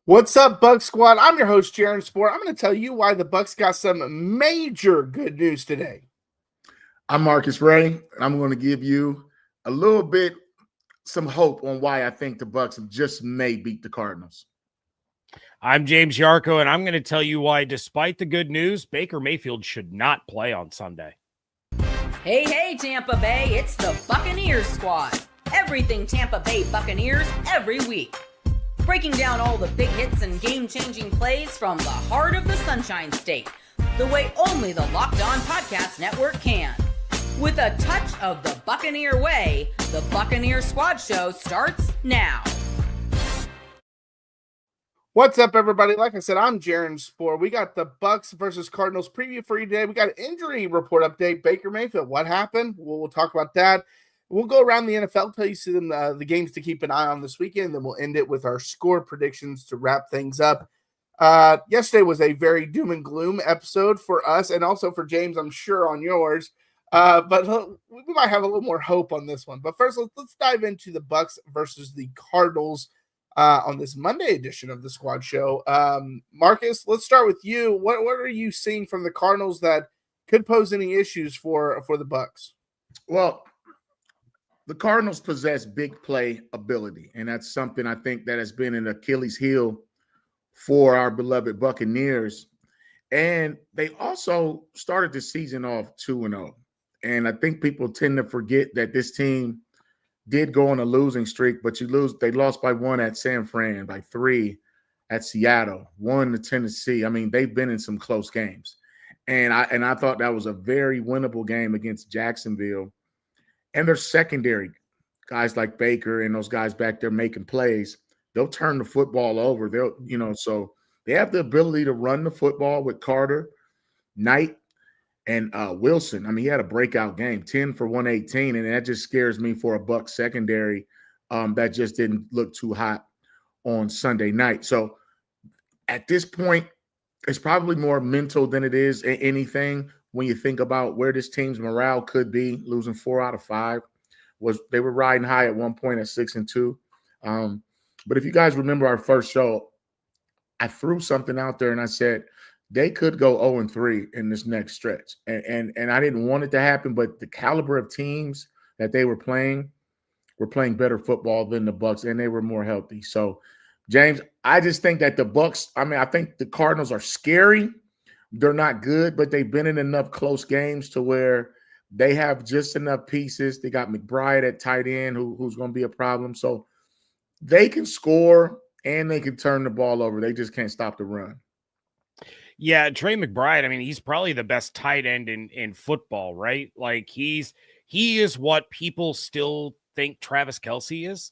What's up, Bucs Squad? I'm your host, Jaron Spor. I'm going to tell you why the Bucs got some major good news today. I'm Marcus Ray, and I'm going to give you a little bit some hope on why I think the Bucs just may beat the Cardinals. I'm James Yarcho, and I'm going to tell you why, despite the good news, Baker Mayfield should not play on Sunday. Hey, Tampa Bay, it's the Buccaneers squad. Everything Tampa Bay Buccaneers every week. Breaking down all the big hits and game-changing plays from the heart of the Sunshine State, the way only the Locked On Podcast Network can. With a touch of the Buccaneer way, the Buccaneer Squad Show starts now. What's up, everybody? Like I said, I'm Jaron Spor. We got the Bucs versus Cardinals preview for you today. We got an injury report update. Baker Mayfield, what happened? We'll talk about that. We'll go around the NFL, tell you some the games to keep an eye on this weekend, then we'll end it with our score predictions to wrap things up. Yesterday was a very doom and gloom episode for us and also for James, I'm sure, on yours. But we might have a little more hope on this one. But first, let's dive into the Bucs versus the Cardinals on this Monday edition of the Squad Show. Marcus, let's start with you. What are you seeing from the Cardinals that could pose any issues for the Bucs? Well, the Cardinals possess big play ability, and that's something I think that has been an Achilles heel for our beloved Buccaneers. And they also started the season off 2-0. And I think people tend to forget that this team did go on a losing streak, but they lost by 1 at San Fran, by 3 at Seattle, 1 to Tennessee. I mean, they've been in some close games. And I thought that was a very winnable game against Jacksonville. And their secondary, guys like Baker and those guys back there making plays, they'll turn the football over. So they have the ability to run the football with Carter, Knight, and Wilson. I mean, he had a breakout game, 10 for 118, and that just scares me for a Bucs secondary that just didn't look too hot on Sunday night. So at this point, it's probably more mental than it is anything. When you think about where this team's morale could be, losing 4 out of 5, they were riding high at one point at 6-2. But if you guys remember our first show, I threw something out there and I said they could go 0-3 in this next stretch. And I didn't want it to happen, but the caliber of teams that they were playing better football than the Bucs, and they were more healthy. So, James, I just think that the Bucs, I think the Cardinals are scary. They're not good, but they've been in enough close games to where they have just enough pieces. They got McBride at tight end, who's going to be a problem. So they can score and they can turn the ball over. They just can't stop the run. Yeah, Trey McBride, I mean, he's probably the best tight end in football, right? Like he is what people still think Travis Kelce is.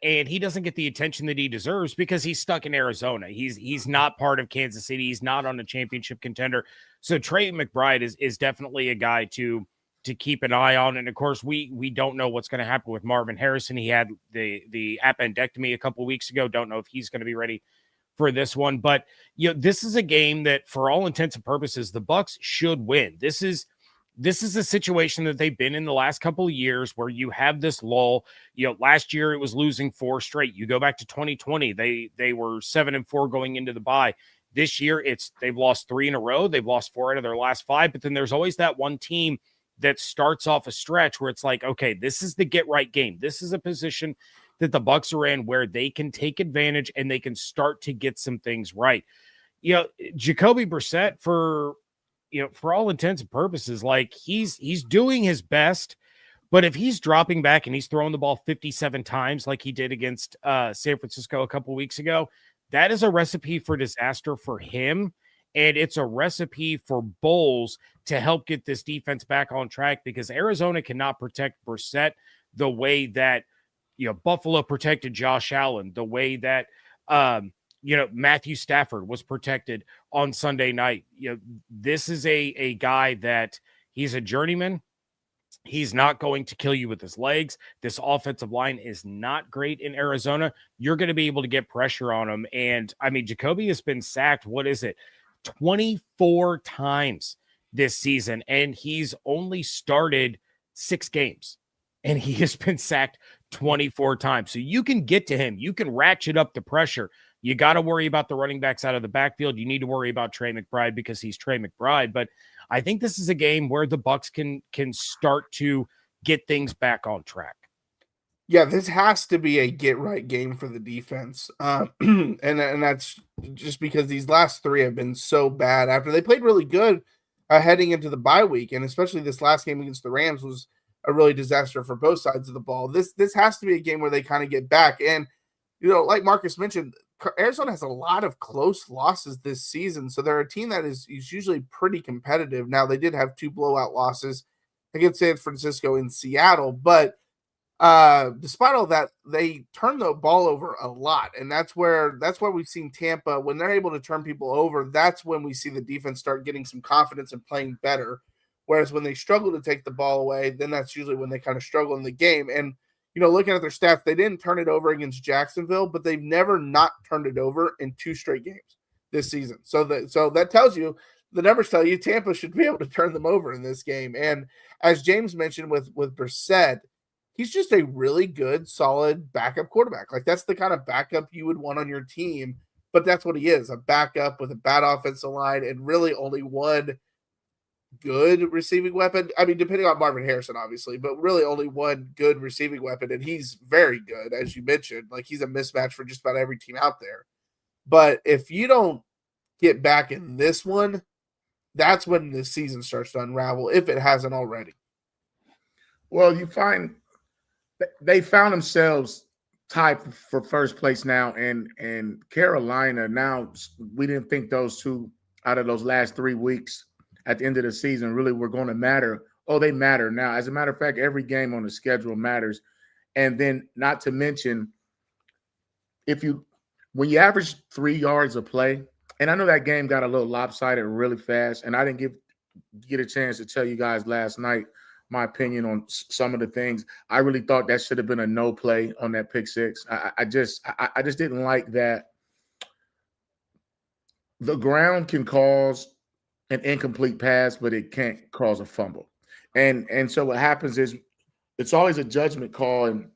And he doesn't get the attention that he deserves because he's stuck in Arizona. He's not part of Kansas City. He's not on a championship contender. So Trey McBride is definitely a guy to keep an eye on. And of course, we don't know what's going to happen with Marvin Harrison. He had the appendectomy a couple of weeks ago. Don't know if he's going to be ready for this one. But this is a game that, for all intents and purposes, the Bucs should win. This is a situation that they've been in the last couple of years where you have this lull. Last year it was losing 4 straight. You go back to 2020, they were 7-4 going into the bye. This year they've lost 3 in a row. They've lost 4 out of their last 5, but then there's always that one team that starts off a stretch where it's like, okay, this is the get right game. This is a position that the Bucs are in where they can take advantage and they can start to get some things right. Jacoby Brissett, for all intents and purposes, like he's doing his best, but if he's dropping back and he's throwing the ball 57 times like he did against San Francisco a couple weeks ago, that is a recipe for disaster for him. And it's a recipe for Bowles to help get this defense back on track, because Arizona cannot protect Brissett the way that Buffalo protected Josh Allen, the way that Matthew Stafford was protected on Sunday night. This is a guy that he's a journeyman. He's not going to kill you with his legs. This offensive line is not great in Arizona. You're going to be able to get pressure on him. And I mean, Jacoby has been sacked. What is it? 24 times this season. And he's only started 6 games and he has been sacked 24 times. So you can get to him. You can ratchet up the pressure. You got to worry about the running backs out of the backfield. You need to worry about Trey McBride because he's Trey McBride. But I think this is a game where the Bucs can start to get things back on track. Yeah, this has to be a get-right game for the defense. And that's just because these last three have been so bad after they played really good heading into the bye week, and especially this last game against the Rams was a really disaster for both sides of the ball. This has to be a game where they kind of get back. And, like Marcus mentioned, Arizona has a lot of close losses this season, so they're a team that is usually pretty competitive. Now, they did have 2 blowout losses against San Francisco and Seattle, but despite all that, they turn the ball over a lot, and that's where we've seen Tampa, when they're able to turn people over, that's when we see the defense start getting some confidence and playing better. Whereas when they struggle to take the ball away, then that's usually when they kind of struggle in the game. And looking at their stats, they didn't turn it over against Jacksonville, but they've never not turned it over in 2 straight games this season. So that tells you, the numbers tell you, Tampa should be able to turn them over in this game. And as James mentioned with Brissett, he's just a really good, solid backup quarterback. Like, that's the kind of backup you would want on your team, but that's what he is, a backup with a bad offensive line and really only one good receiving weapon. I mean, depending on Marvin Harrison, obviously, but really only one good receiving weapon, and he's very good, as you mentioned. Like, he's a mismatch for just about every team out there. But if you don't get back in this one, that's when the season starts to unravel, if it hasn't already. Well, you find they found themselves tied for first place now, and Carolina, now we didn't think those two out of those last 3 weeks at the end of the season really were going to matter. Oh, they matter now. As a matter of fact, every game on the schedule matters. And then, not to mention, when you average 3 yards a play, and I know that game got a little lopsided really fast, and I didn't get a chance to tell you guys last night my opinion on some of the things. I really thought that should have been a no play on that pick six. I just didn't like that. The ground can cause an incomplete pass, but it can't cause a fumble. And so what happens is it's always a judgment call. And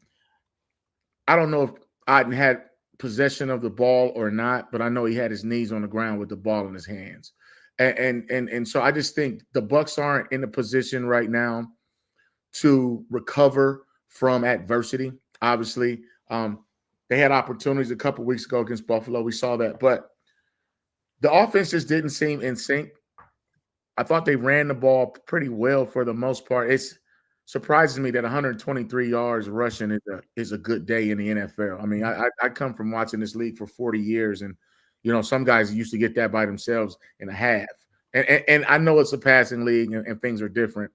I don't know if Otten had possession of the ball or not, but I know he had his knees on the ground with the ball in his hands. And so I just think the Bucs aren't in a position right now to recover from adversity. Obviously, they had opportunities a couple weeks ago against Buffalo. We saw that, but the offense just didn't seem in sync. I thought they ran the ball pretty well for the most part. It surprises me that 123 yards rushing is a good day in the NFL. I mean, I come from watching this league for 40 years, and some guys used to get that by themselves in a half. And I know it's a passing league and things are different.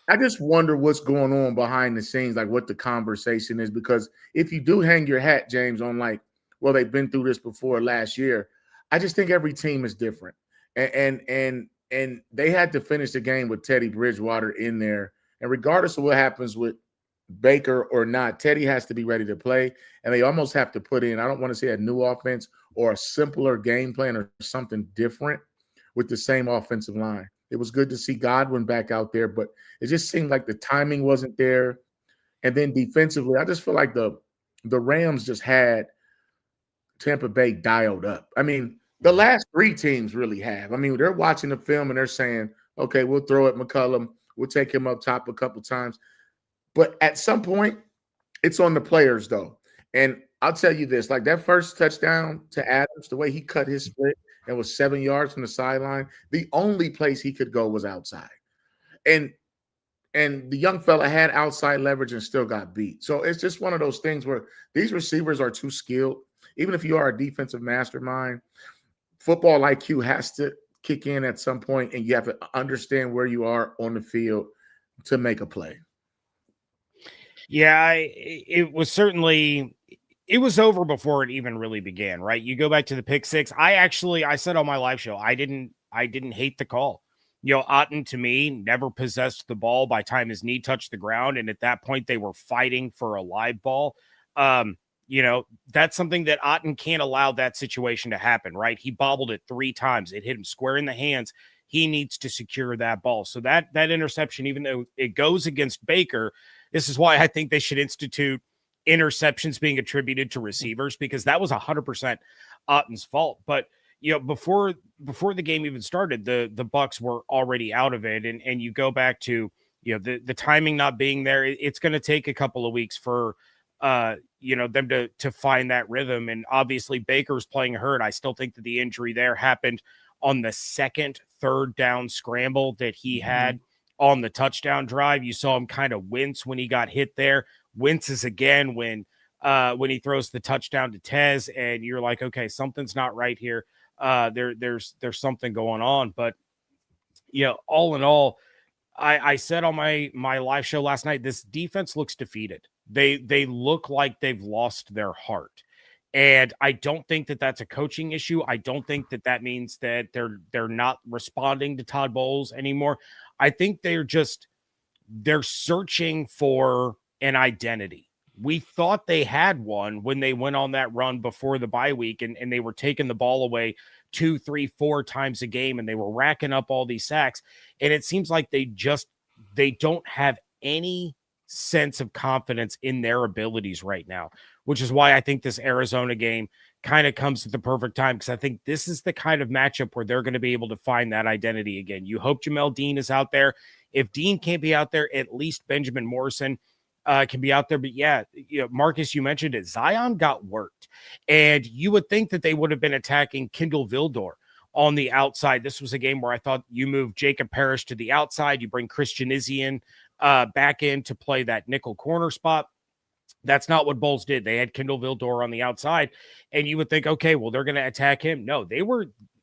I just wonder what's going on behind the scenes, like what the conversation is, because if you do hang your hat, James, on they've been through this before last year, I just think every team is different. And they had to finish the game with Teddy Bridgewater in there. And regardless of what happens with Baker or not, Teddy has to be ready to play. And they almost have to put in, I don't want to say a new offense or a simpler game plan or something different with the same offensive line. It was good to see Godwin back out there, but it just seemed like the timing wasn't there. And then defensively, I just feel like the Rams just had Tampa Bay dialed up. I mean, the last 3 teams really have. I mean, they're watching the film and they're saying, okay, we'll throw at McCollum. We'll take him up top a couple times. But at some point, it's on the players, though. And I'll tell you this, like that first touchdown to Adams, the way he cut his split and was 7 yards from the sideline, the only place he could go was outside. And the young fella had outside leverage and still got beat. So it's just one of those things where these receivers are too skilled. Even if you are a defensive mastermind, football IQ has to kick in at some point, and you have to understand where you are on the field to make a play. Yeah, it was certainly – it was over before it even really began, right? You go back to the pick six. I said on my live show, I didn't hate the call. Otten, to me, never possessed the ball by the time his knee touched the ground, and at that point they were fighting for a live ball. That's something that Otten can't allow that situation to happen, right? He bobbled it 3 times. It hit him square in the hands. He needs to secure that ball. So that interception, even though it goes against Baker, this is why I think they should institute interceptions being attributed to receivers, because that was 100% Otten's fault. But before the game even started, the Bucs were already out of it, and you go back to the timing not being there. It's going to take a couple of weeks for them to find that rhythm. And obviously Baker's playing hurt. I still think that the injury there happened on the second third down scramble that he had on the touchdown drive. You saw him kind of wince when he got hit there. Winces again when he throws the touchdown to Tez, and you're like, okay, something's not right here. There's something going on. But all in all, I said on my live show last night, this defense looks defeated. They look like they've lost their heart. And I don't think that that's a coaching issue. I don't think that that means that they're not responding to Todd Bowles anymore. I think they're searching for an identity. We thought they had one when they went on that run before the bye week, and they were taking the ball away 2, 3, 4 times a game, and they were racking up all these sacks. And it seems like they don't have any sense of confidence in their abilities right now, which is why I think this Arizona game kind of comes at the perfect time, because I think this is the kind of matchup where they're going to be able to find that identity again. You hope Jamel Dean is out there. If Dean can't be out there, at least Benjamin Morrison can be out there. But Marcus, you mentioned it. Zion got worked, and you would think that they would have been attacking Kindle Vildor on the outside. This was a game where I thought you move Jacob Parrish to the outside, you bring Christian Izzian back in to play that nickel corner spot. That's not what Bowles did. They had Kindle Vildor on the outside, and you would think, okay, well, they're going to attack him. No,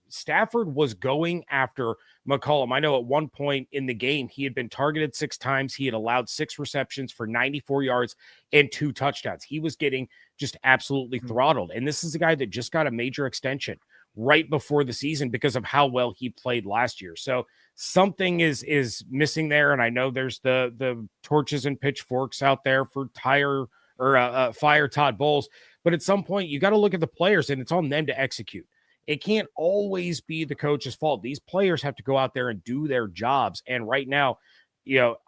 Stafford was going after McCollum. I know at one point in the game, he had been targeted 6 times. He had allowed 6 receptions for 94 yards and 2 touchdowns. He was getting just absolutely throttled. And this is a guy that just got a major extension right before the season because of how well he played last year. So something is missing there. And I know there's the torches and pitchforks out there for fire Todd Bowles. But at some point, you got to look at the players, and it's on them to execute. It can't always be the coach's fault. These players have to go out there and do their jobs. And right now,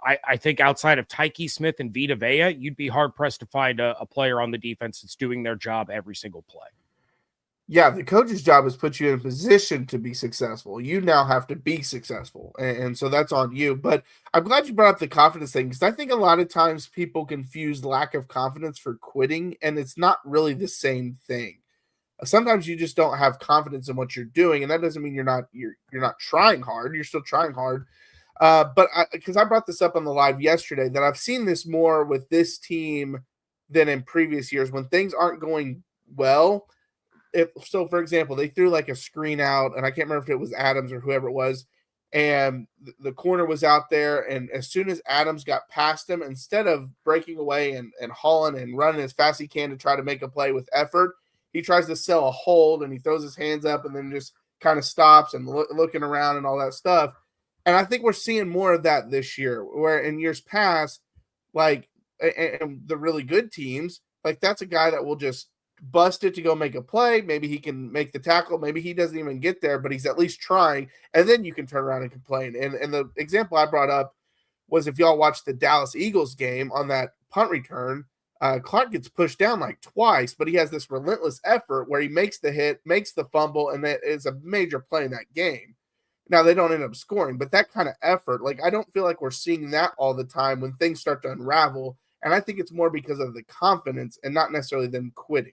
I think outside of Tyke Smith and Vita Vea, you'd be hard-pressed to find a player on the defense that's doing their job every single play. Yeah, the coach's job is put you in a position to be successful. You now have to be successful, and so that's on you. But I'm glad you brought up the confidence thing, because I think a lot of times people confuse lack of confidence for quitting, and it's not really the same thing. Sometimes you just don't have confidence in what you're doing, and that doesn't mean you're not trying hard. You're still trying hard. But because I brought this up on the live yesterday, that I've seen this more with this team than in previous years when things aren't going well. So, for example, they threw like a screen out, and I can't remember if it was Adams or whoever it was, and the corner was out there, and as soon as Adams got past him, instead of breaking away and hauling and running as fast as he can to try to make a play with effort, he tries to sell a hold, and he throws his hands up and then just kind of stops and looking around and all that stuff. And I think we're seeing more of that this year, where in years past, like, and the really good teams, like, that's a guy that will just bust it to go make a play. Maybe he can make the tackle. Maybe he doesn't even get there, but he's at least trying. And then you can turn around and complain. And the example I brought up was, if y'all watched the Dallas Eagles game on that punt return, Clark gets pushed down like twice, but he has this relentless effort where he makes the hit, makes the fumble, and that is a major play in that game. Now, they don't end up scoring, but that kind of effort, like, I don't feel like we're seeing that all the time when things start to unravel. And I think it's more because of the confidence and not necessarily them quitting.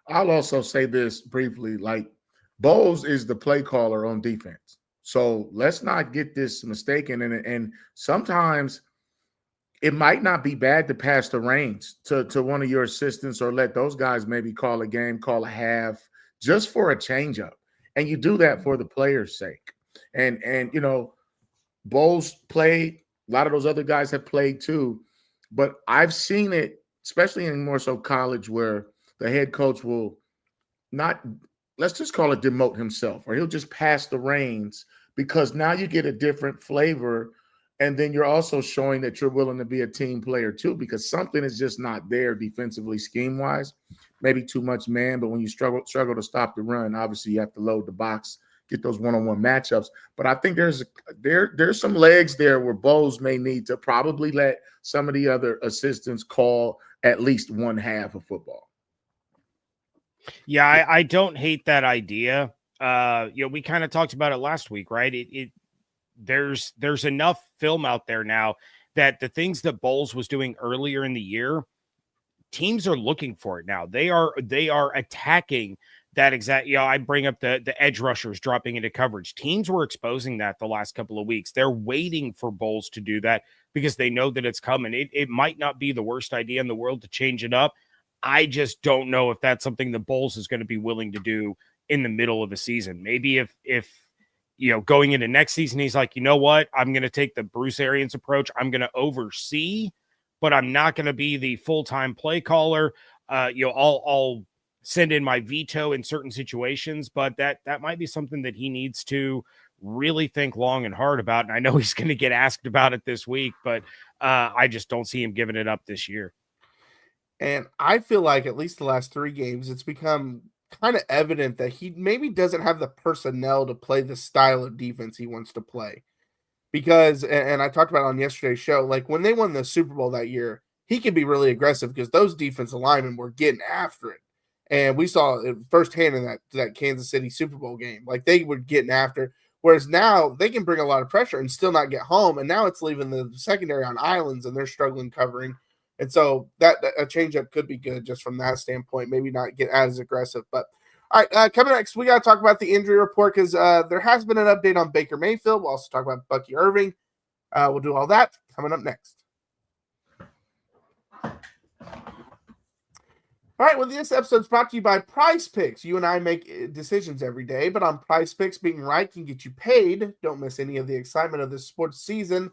I'll also say this briefly, like, Bowles is the play caller on defense. So let's not get this mistaken. And sometimes it might not be bad to pass the reins to one of your assistants, or let those guys maybe call a game, call a half, just for a changeup. And you do that for the players' sake. And Bowles played. A lot of those other guys have played too. But I've seen it, especially in more so college, where the head coach will not, let's just call it, demote himself, or he'll just pass the reins, because now you get a different flavor. And then you're also showing that you're willing to be a team player too, because something is just not there defensively, scheme-wise. Maybe too much man, but when you struggle to stop the run, obviously you have to load the box, get those one-on-one matchups. But I think there's some legs there where Bowles may need to probably let some of the other assistants call at least one half of football. Yeah, I don't hate that idea. We kind of talked about it last week, right? There's enough film out there now that the things that Bowles was doing earlier in the year, teams are looking for it now. They are attacking that exact. I bring up the edge rushers dropping into coverage. Teams were exposing that the last couple of weeks. They're waiting for Bowles to do that because they know that it's coming. It might not be the worst idea in the world to change it up. I just don't know if that's something that Bowles is going to be willing to do in the middle of a season. Maybe if going into next season, he's like, you know what? I'm going to take the Bruce Arians approach. I'm going to oversee, but I'm not going to be the full-time play caller. I'll send in my veto in certain situations, but that might be something that he needs to really think long and hard about. And I know he's going to get asked about it this week, but I just don't see him giving it up this year. And I feel like at least the last 3 games, it's become kind of evident that he maybe doesn't have the personnel to play the style of defense he wants to play. Because, and I talked about it on yesterday's show, like when they won the Super Bowl that year, he could be really aggressive because those defensive linemen were getting after it. And we saw it firsthand in that Kansas City Super Bowl game. Like they were getting after it. Whereas now they can bring a lot of pressure and still not get home. And now it's leaving the secondary on islands and they're struggling covering. And so that a changeup could be good just from that standpoint. Maybe not get as aggressive. But all right, coming next, we got to talk about the injury report because there has been an update on Baker Mayfield. We'll also talk about Bucky Irving. We'll do all that coming up next. All right, well, this episode is brought to you by PrizePicks. You and I make decisions every day, but on PrizePicks, being right can get you paid. Don't miss any of the excitement of this sports season.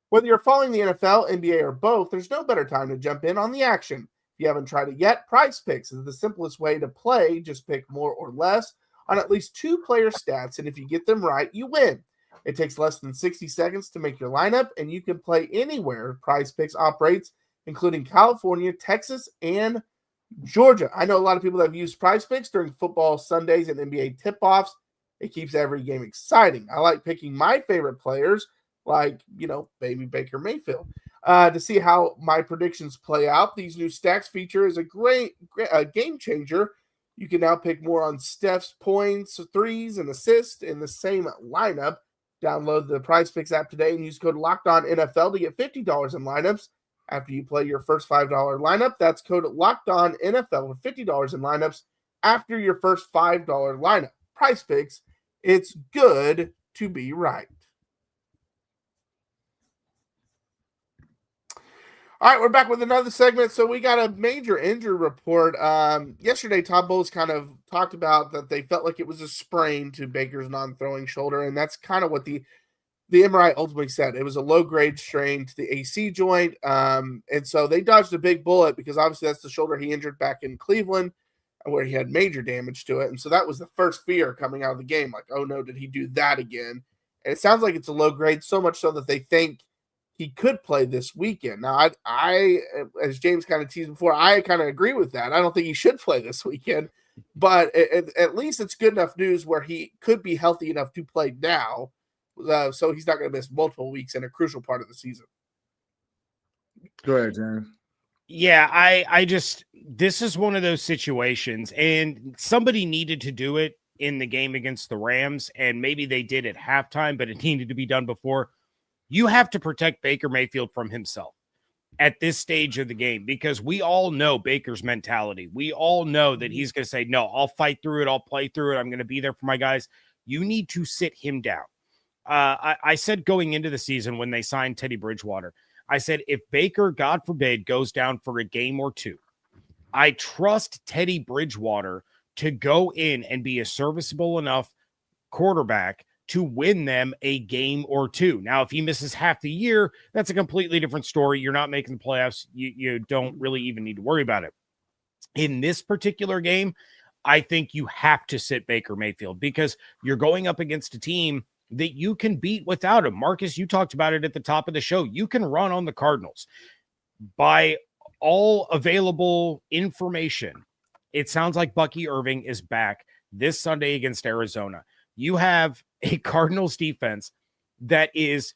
Whether you're following the NFL, NBA, or both, there's no better time to jump in on the action. If you haven't tried it yet, PrizePicks is the simplest way to play. Just pick more or less on at least 2 player stats, and if you get them right, you win. It takes less than 60 seconds to make your lineup, and you can play anywhere PrizePicks operates, including California, Texas, and Georgia. I know a lot of people that have used PrizePicks during football Sundays and NBA tip-offs. It keeps every game exciting. I like picking my favorite players, like, baby Baker Mayfield, to see how my predictions play out. These new stacks feature is a great game changer. You can now pick more on Steph's points, threes, and assists in the same lineup. Download the PrizePicks app today and use code LOCKEDONNFL to get $50 in lineups after you play your first $5 lineup. That's code LOCKEDONNFL for $50 in lineups after your first $5 lineup. PrizePicks, it's good to be right. All right, we're back with another segment. So we got a major injury report. Yesterday, Todd Bowles kind of talked about that they felt like it was a sprain to Baker's non-throwing shoulder, and that's kind of what the MRI ultimately said. It was a low-grade strain to the AC joint, and so they dodged a big bullet because obviously that's the shoulder he injured back in Cleveland where he had major damage to it, and so that was the first fear coming out of the game, like, oh no, did he do that again? And it sounds like it's a low-grade, so much so that they think he could play this weekend. Now, I as James kind of teased before, I kind of agree with that. I don't think he should play this weekend, but at least it's good enough news where he could be healthy enough to play now, so he's not going to miss multiple weeks in a crucial part of the season. Go ahead, Jaron. Yeah, I just, this is one of those situations, and somebody needed to do it in the game against the Rams, and maybe they did at halftime, but it needed to be done before. You have to protect Baker Mayfield from himself at this stage of the game because we all know Baker's mentality. We all know that he's going to say, no, I'll fight through it. I'll play through it. I'm going to be there for my guys. You need to sit him down. I said going into the season when they signed Teddy Bridgewater, I said, if Baker, God forbid, goes down for a game or two, I trust Teddy Bridgewater to go in and be a serviceable enough quarterback to win them a game or two. Now, if he misses half the year, that's a completely different story. You're not making the playoffs. You don't really even need to worry about it. In this particular game, I think you have to sit Baker Mayfield because you're going up against a team that you can beat without him. Marcus, you talked about it at the top of the show. You can run on the Cardinals. By all available information, it sounds like Bucky Irving is back this Sunday against Arizona. You have a Cardinals defense that is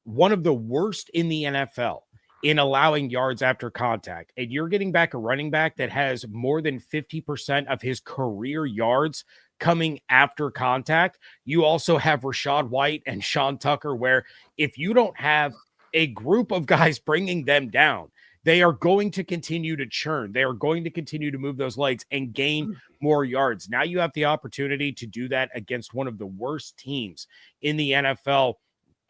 one of the worst in the NFL. in allowing yards after contact. And you're getting back a running back that has more than 50% of his career yards coming after contact. You also have Rachaad White and Sean Tucker, where if you don't have a group of guys bringing them down, they are going to continue to churn. They are going to continue to move those legs and gain more yards. Now you have the opportunity to do that against one of the worst teams in the NFL,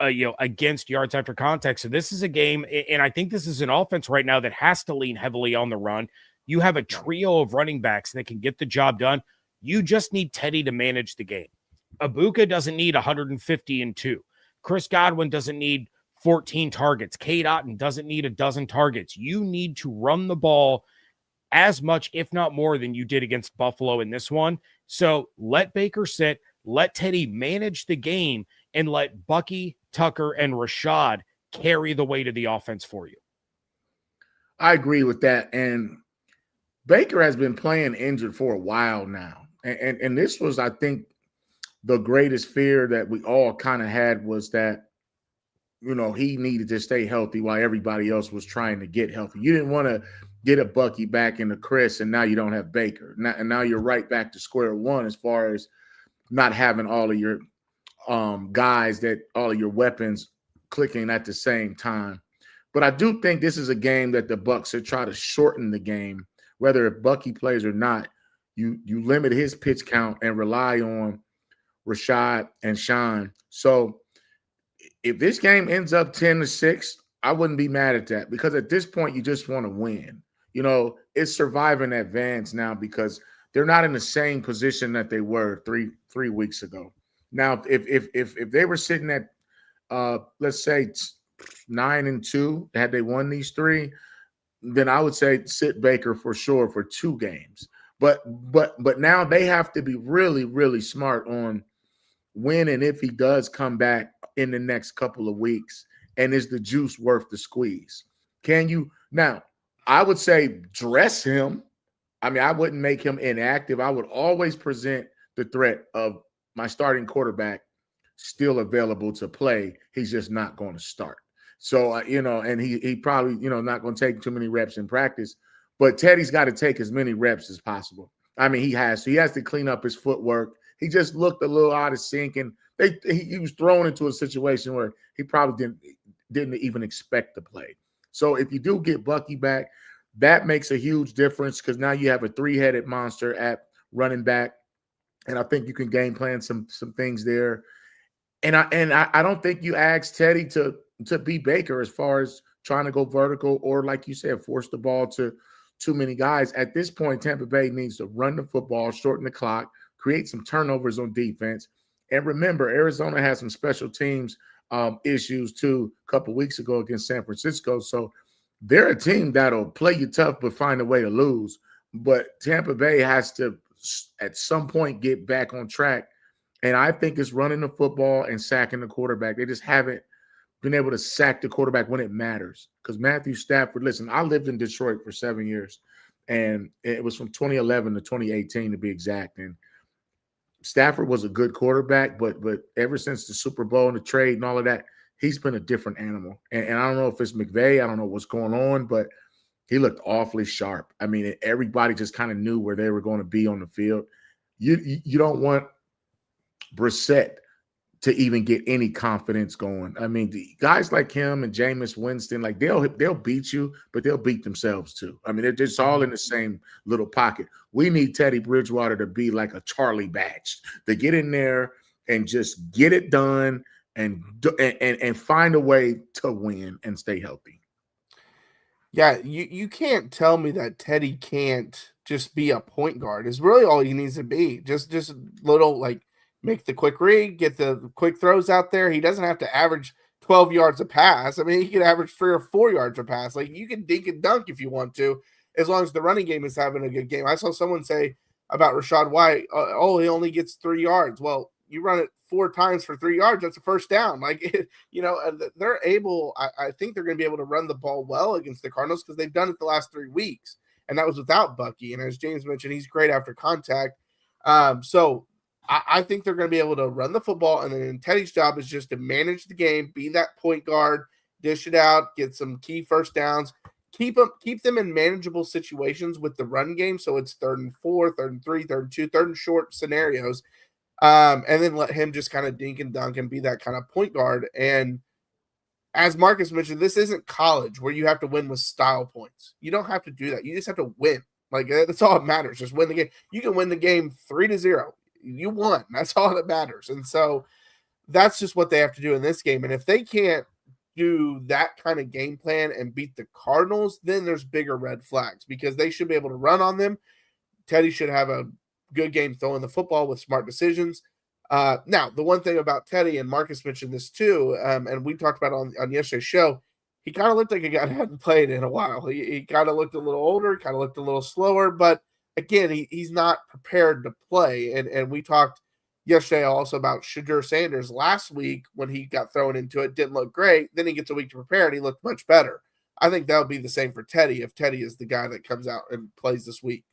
against yards after contact. So this is a game, and I think this is an offense right now that has to lean heavily on the run. You have a trio of running backs that can get the job done. You just need Teddy to manage the game. Ibuka doesn't need 150-2. Chris Godwin doesn't need 14 targets. Cade Otton doesn't need a dozen targets. You need to run the ball as much, if not more, than you did against Buffalo in this one. So let Baker sit, let Teddy manage the game, and let Bucky, Tucker, and Rachaad carry the weight of the offense for you. I agree with that. And Baker has been playing injured for a while now. And this was, I think, the greatest fear that we all kind of had was that, he needed to stay healthy while everybody else was trying to get healthy. You didn't want to get a Bucky back into Chris, and now you don't have Baker. Now you're right back to square one as far as not having all of your guys, that all of your weapons clicking at the same time. But I do think this is a game that the Bucs should try to shorten the game, whether if Bucky plays or not. You limit his pitch count and rely on Rachaad and Sean. So if this game ends up 10-6, I wouldn't be mad at that, because at this point you just want to win. It's surviving advance now because they're not in the same position that they were three weeks ago. Now, if they were sitting at let's say 9-2, had they won these three, then I would say sit Baker for sure for 2 games. But now they have to be really, really smart on when and if he does come back in the next couple of weeks, and is the juice worth the squeeze? Can you now? I would say dress him. I mean, I wouldn't make him inactive. I would always present the threat of my starting quarterback still available to play. He's just not going to start. So, and he probably, not going to take too many reps in practice, but Teddy's got to take as many reps as possible. I mean, he has to clean up his footwork. He just looked a little out of sync, and he was thrown into a situation where he probably didn't even expect to play. So if you do get Bucky back, that makes a huge difference, because now you have a 3-headed monster at running back, and I think you can game plan some things there. And I don't think you ask Teddy to be Baker as far as trying to go vertical or, like you said, force the ball to too many guys. At this point, Tampa Bay needs to run the football, shorten the clock, create some turnovers on defense. And remember, Arizona has some special teams issues too a couple weeks ago against San Francisco. So they're a team that'll play you tough but find a way to lose. But Tampa Bay has to, at some point, get back on track. And I think it's running the football and sacking the quarterback. They just haven't been able to sack the quarterback when it matters. Because Matthew Stafford, listen, I lived in Detroit for 7 years, and it was from 2011 to 2018 to be exact. And Stafford was a good quarterback, but ever since the Super Bowl and the trade and all of that, he's been a different animal. And I don't know if it's McVay. I don't know what's going on, but he looked awfully sharp. I mean, everybody just kind of knew where they were going to be on the field. You don't want Brissett to even get any confidence going. I mean, the guys like him and Jameis Winston, like they'll beat you, but they'll beat themselves too. I mean, they're just all in the same little pocket. We need Teddy Bridgewater to be like a Charlie Batch, to get in there and just get it done and find a way to win and stay healthy. Yeah, you can't tell me that Teddy can't just be a point guard. Is really all he needs to be. Just little, like, make the quick read, get the quick throws out there. He doesn't have to average 12 yards a pass. I mean, he could average 3 or 4 yards a pass. Like, you can dink and dunk if you want to, as long as the running game is having a good game. I saw someone say about Rachaad White, he only gets 3 yards. Well, you run it 4 times for 3 yards, that's a first down. Like, they're able, I think they're going to be able to run the ball well against the Cardinals, because they've done it the last 3 weeks, and that was without Bucky. And as James mentioned, he's great after contact. So I think they're going to be able to run the football, and then Teddy's job is just to manage the game, be that point guard, dish it out, get some key first downs, keep them in manageable situations with the run game. So it's 3rd and 4, 3rd and 3, 3rd and 2, 3rd and short scenarios. And then let him just kind of dink and dunk and be that kind of point guard. And as Marcus mentioned, this isn't college where you have to win with style points. You don't have to do that. You just have to win. Like, that's all that matters. Just win the game. You can win the game 3-0. You won. That's all that matters. And so that's just what they have to do in this game. And if they can't do that kind of game plan and beat the Cardinals, then there's bigger red flags because they should be able to run on them. Teddy should have a good game throwing the football with smart decisions. Now, the one thing about Teddy, and Marcus mentioned this too, and we talked about on yesterday's show, he kind of looked like a guy that hadn't played in a while. He kind of looked a little older, kind of looked a little slower, but again, he's not prepared to play. And we talked yesterday also about Shadur Sanders last week when he got thrown into it, didn't look great. Then he gets a week to prepare and he looked much better. I think that would be the same for Teddy if Teddy is the guy that comes out and plays this week.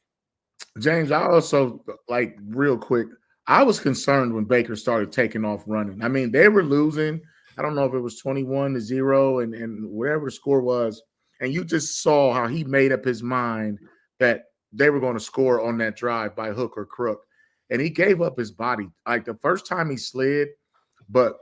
James, I also, like, real quick, I was concerned when Baker started taking off running. I mean, they were losing. I don't know if it was 21-0 and whatever the score was. And you just saw how he made up his mind that they were going to score on that drive by hook or crook. And he gave up his body. Like, the first time he slid, but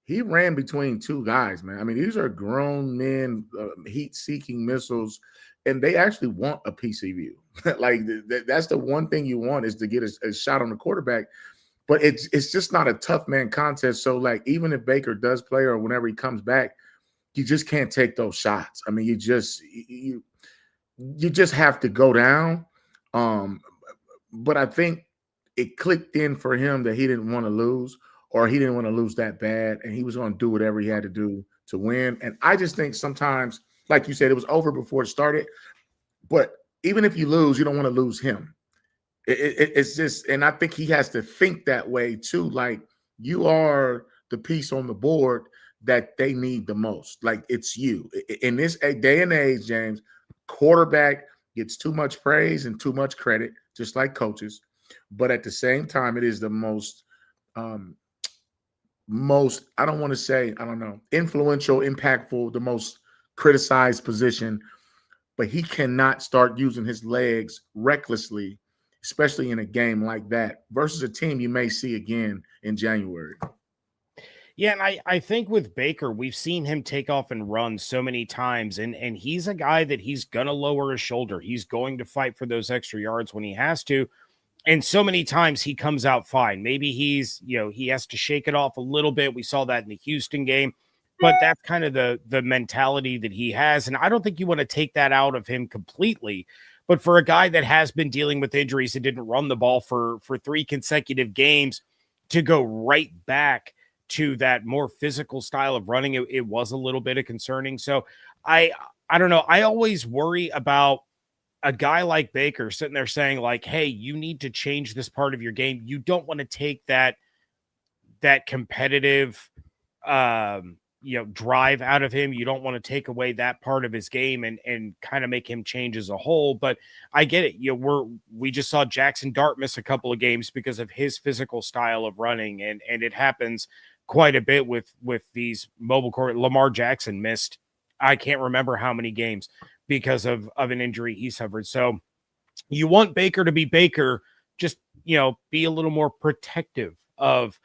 he ran between two guys, man. I mean, these are grown men, heat-seeking missiles, and they actually want a piece of you. Like, that's the one thing you want is to get a shot on the quarterback. But it's just not a tough man contest. So, like, even if Baker does play or whenever he comes back, you just can't take those shots. I mean, you just have to go down. But I think it clicked in for him that he didn't want to lose, or he didn't want to lose that bad, and he was going to do whatever he had to do to win. And I just think sometimes, like you said, it was over before it started. But even if you lose, you don't want to lose him. It's just, and I think he has to think that way too. Like, you are the piece on the board that they need the most. Like, it's you. In this day and age, James, quarterback gets too much praise and too much credit, just like coaches. But at the same time, it is the most, I don't want to say, I don't know, influential, impactful, the most criticized position. But he cannot start using his legs recklessly, especially in a game like that, versus a team you may see again in January. Yeah, and I think with Baker, we've seen him take off and run so many times, and he's a guy that he's going to lower his shoulder. He's going to fight for those extra yards when he has to, and so many times he comes out fine. Maybe he has to shake it off a little bit. We saw that in the Houston game, but that's kind of the mentality that he has, and I don't think you want to take that out of him completely. But for a guy that has been dealing with injuries and didn't run the ball for 3 consecutive games, to go right back to that more physical style of running, it was a little bit of concerning. So I don't know. I always worry about a guy like Baker sitting there saying, like, hey, you need to change this part of your game. You don't want to take that competitive drive out of him. You don't want to take away that part of his game and kind of make him change as a whole. But I get it. We just saw Jackson Dart miss a couple of games because of his physical style of running, and it happens quite a bit with these mobile court. Lamar Jackson missed, I can't remember how many games because of an injury he suffered. So you want Baker to be Baker, just, be a little more protective of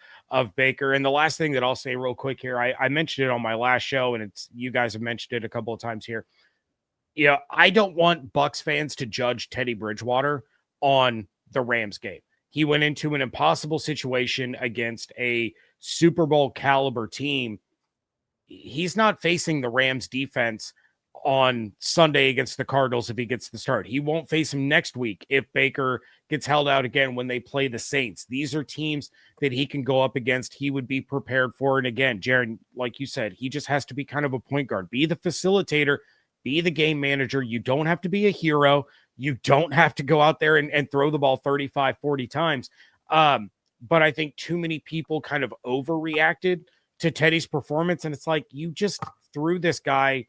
Baker. And the last thing that I'll say real quick here, I mentioned it on my last show, and you guys have mentioned it a couple of times here. I don't want Bucs fans to judge Teddy Bridgewater on the Rams game. He went into an impossible situation against a Super Bowl caliber team. He's not facing the Rams defense on Sunday against the Cardinals if he gets the start. He won't face him next week if Baker gets held out again when they play the Saints. These are teams that he can go up against. He would be prepared for. And again, Jaron, like you said, he just has to be kind of a point guard, be the facilitator, be the game manager. You don't have to be a hero. You don't have to go out there and throw the ball 35, 40 times. But I think too many people kind of overreacted to Teddy's performance. And it's like, you just threw this guy,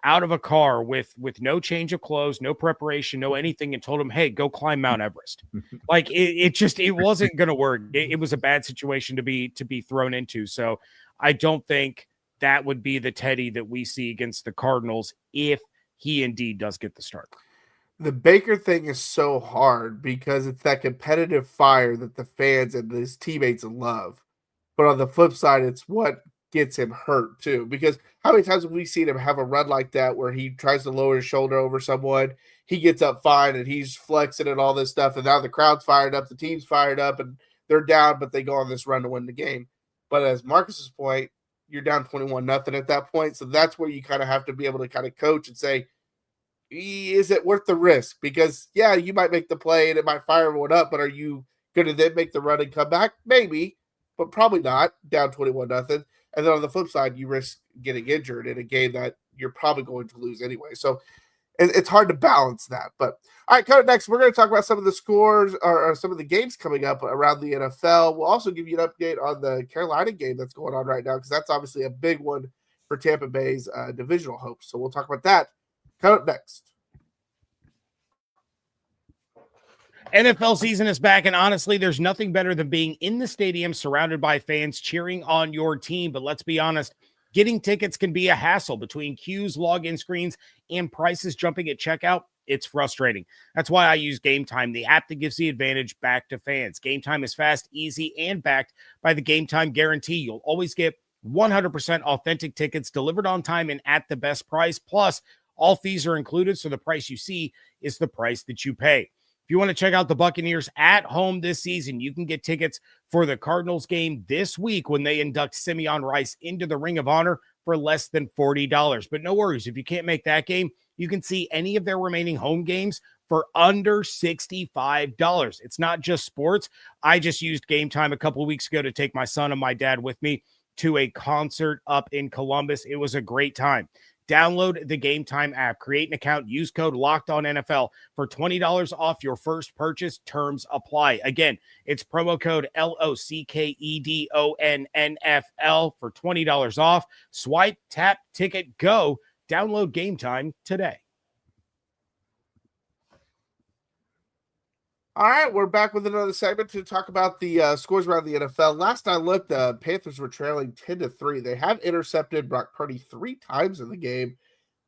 out of a car with no change of clothes, no preparation, no anything, and told him, hey, go climb Mount Everest. Like, it wasn't going to work. It was a bad situation to be thrown into. So I don't think that would be the Teddy that we see against the Cardinals if he indeed does get the start. The Baker thing is so hard because it's that competitive fire that the fans and his teammates love. But on the flip side, it's what gets him hurt too. Because how many times have we seen him have a run like that where he tries to lower his shoulder over someone, he gets up fine and he's flexing and all this stuff, and now the crowd's fired up, the team's fired up, and they're down, but they go on this run to win the game. But as Marcus's point, you're down 21-0 at that point. So that's where you kind of have to be able to kind of coach and say, is it worth the risk? Because, yeah, you might make the play and it might fire everyone up, but are you going to then make the run and come back? Maybe, but probably not, down 21-0. And then on the flip side, you risk getting injured in a game that you're probably going to lose anyway. So it's hard to balance that. But, all right, coming up next, we're going to talk about some of the scores or some of the games coming up around the NFL. We'll also give you an update on the Carolina game that's going on right now because that's obviously a big one for Tampa Bay's divisional hopes. So we'll talk about that. Coming up next. NFL season is back, and honestly, there's nothing better than being in the stadium surrounded by fans cheering on your team. But let's be honest, getting tickets can be a hassle between queues, login screens, and prices jumping at checkout. It's frustrating. That's why I use GameTime, the app that gives the advantage back to fans. GameTime is fast, easy, and backed by the GameTime guarantee. You'll always get 100% authentic tickets delivered on time and at the best price. Plus, all fees are included, so the price you see is the price that you pay. If you want to check out the Buccaneers at home this season, you can get tickets for the Cardinals game this week when they induct Simeon Rice into the Ring of Honor for less than $40. But no worries, if you can't make that game, you can see any of their remaining home games for under $65. It's not just sports. I just used GameTime a couple of weeks ago to take my son and my dad with me to a concert up in Columbus. It was a great time. Download the GameTime app, create an account, use code LOCKEDONNFL for $20 off your first purchase. Terms apply. Again, it's promo code LOCKEDONNFL for $20 off. Swipe, tap, ticket, go. Download GameTime today. All right, we're back with another segment to talk about the scores around the NFL. Last I looked, the Panthers were trailing 10-3. They have intercepted Brock Purdy 3 times in the game.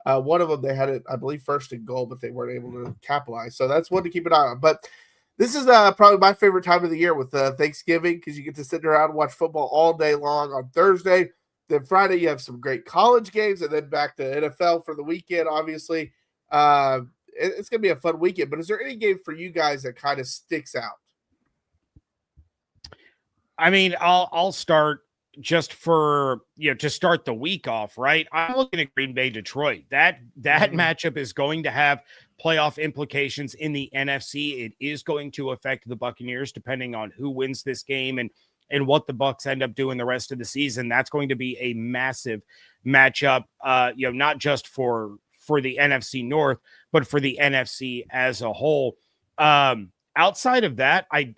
One of them, they had it, I believe, first and goal, but they weren't able to capitalize. So that's one to keep an eye on. But this is probably my favorite time of the year with Thanksgiving because you get to sit around and watch football all day long on Thursday. Then Friday, you have some great college games, and then back to NFL for the weekend, obviously. It's going to be a fun weekend, but is there any game for you guys that kind of sticks out? I mean, I'll start just for, to start the week off, right? I'm looking at Green Bay, Detroit. That matchup is going to have playoff implications in the NFC. It is going to affect the Buccaneers depending on who wins this game and what the Bucs end up doing the rest of the season. That's going to be a massive matchup, not just for the NFC North, but for the NFC as a whole. Outside of that, I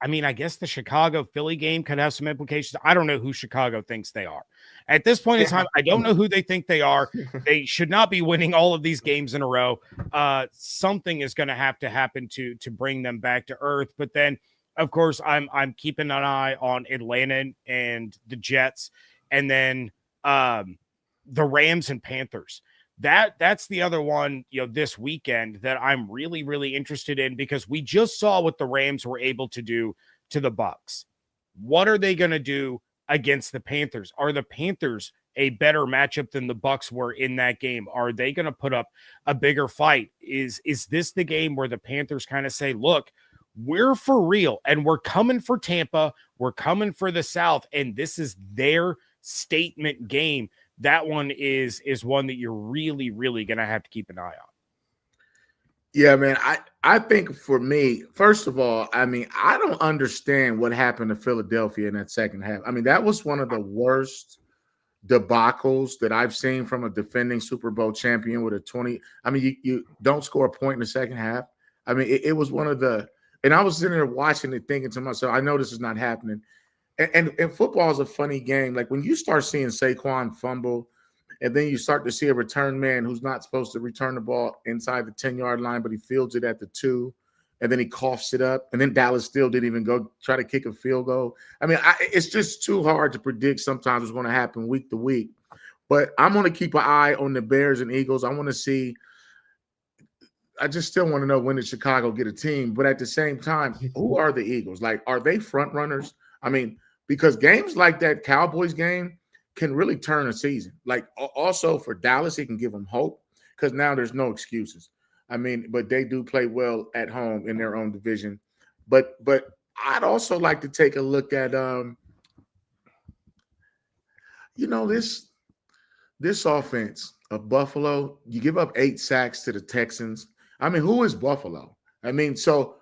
mean, I guess the Chicago-Philly game could have some implications. I don't know who Chicago thinks they are. At this point in time, I don't know who they think they are. They should not be winning all of these games in a row. Something is going to have to happen to bring them back to earth. But then, of course, I'm keeping an eye on Atlanta and the Jets, and then the Rams and Panthers. That's the other one, this weekend that I'm really, really interested in because we just saw what the Rams were able to do to the Bucs. What are they going to do against the Panthers? Are the Panthers a better matchup than the Bucs were in that game? Are they going to put up a bigger fight? Is this the game where the Panthers kind of say, look, we're for real and we're coming for Tampa. We're coming for the South. And this is their statement game. That one is one that you're really, really going to have to keep an eye on. Yeah, man. I think for me, first of all, I mean, I don't understand what happened to Philadelphia in that second half. I mean, that was one of the worst debacles that I've seen from a defending Super Bowl champion with a 20. I mean, you don't score a point in the second half. I mean, it was one of the – and I was sitting there watching it thinking to myself, I know this is not happening. And football is a funny game. Like when you start seeing Saquon fumble and then you start to see a return man who's not supposed to return the ball inside the 10-yard line, but he fields it at the 2. and then he coughs it up, and then Dallas still didn't even go try to kick a field goal. I mean, it's just too hard to predict sometimes what's going to happen week to week. But I'm going to keep an eye on the Bears and Eagles. I want to see – I just still want to know, when did Chicago get a team? But at the same time, who are the Eagles? Like, are they front runners? I mean, because games like that Cowboys game can really turn a season. Like, also for Dallas, it can give them hope because now there's no excuses. I mean, but they do play well at home in their own division. But I'd also like to take a look at this offense of Buffalo. You give up 8 sacks to the Texans. I mean, who is Buffalo? I mean, so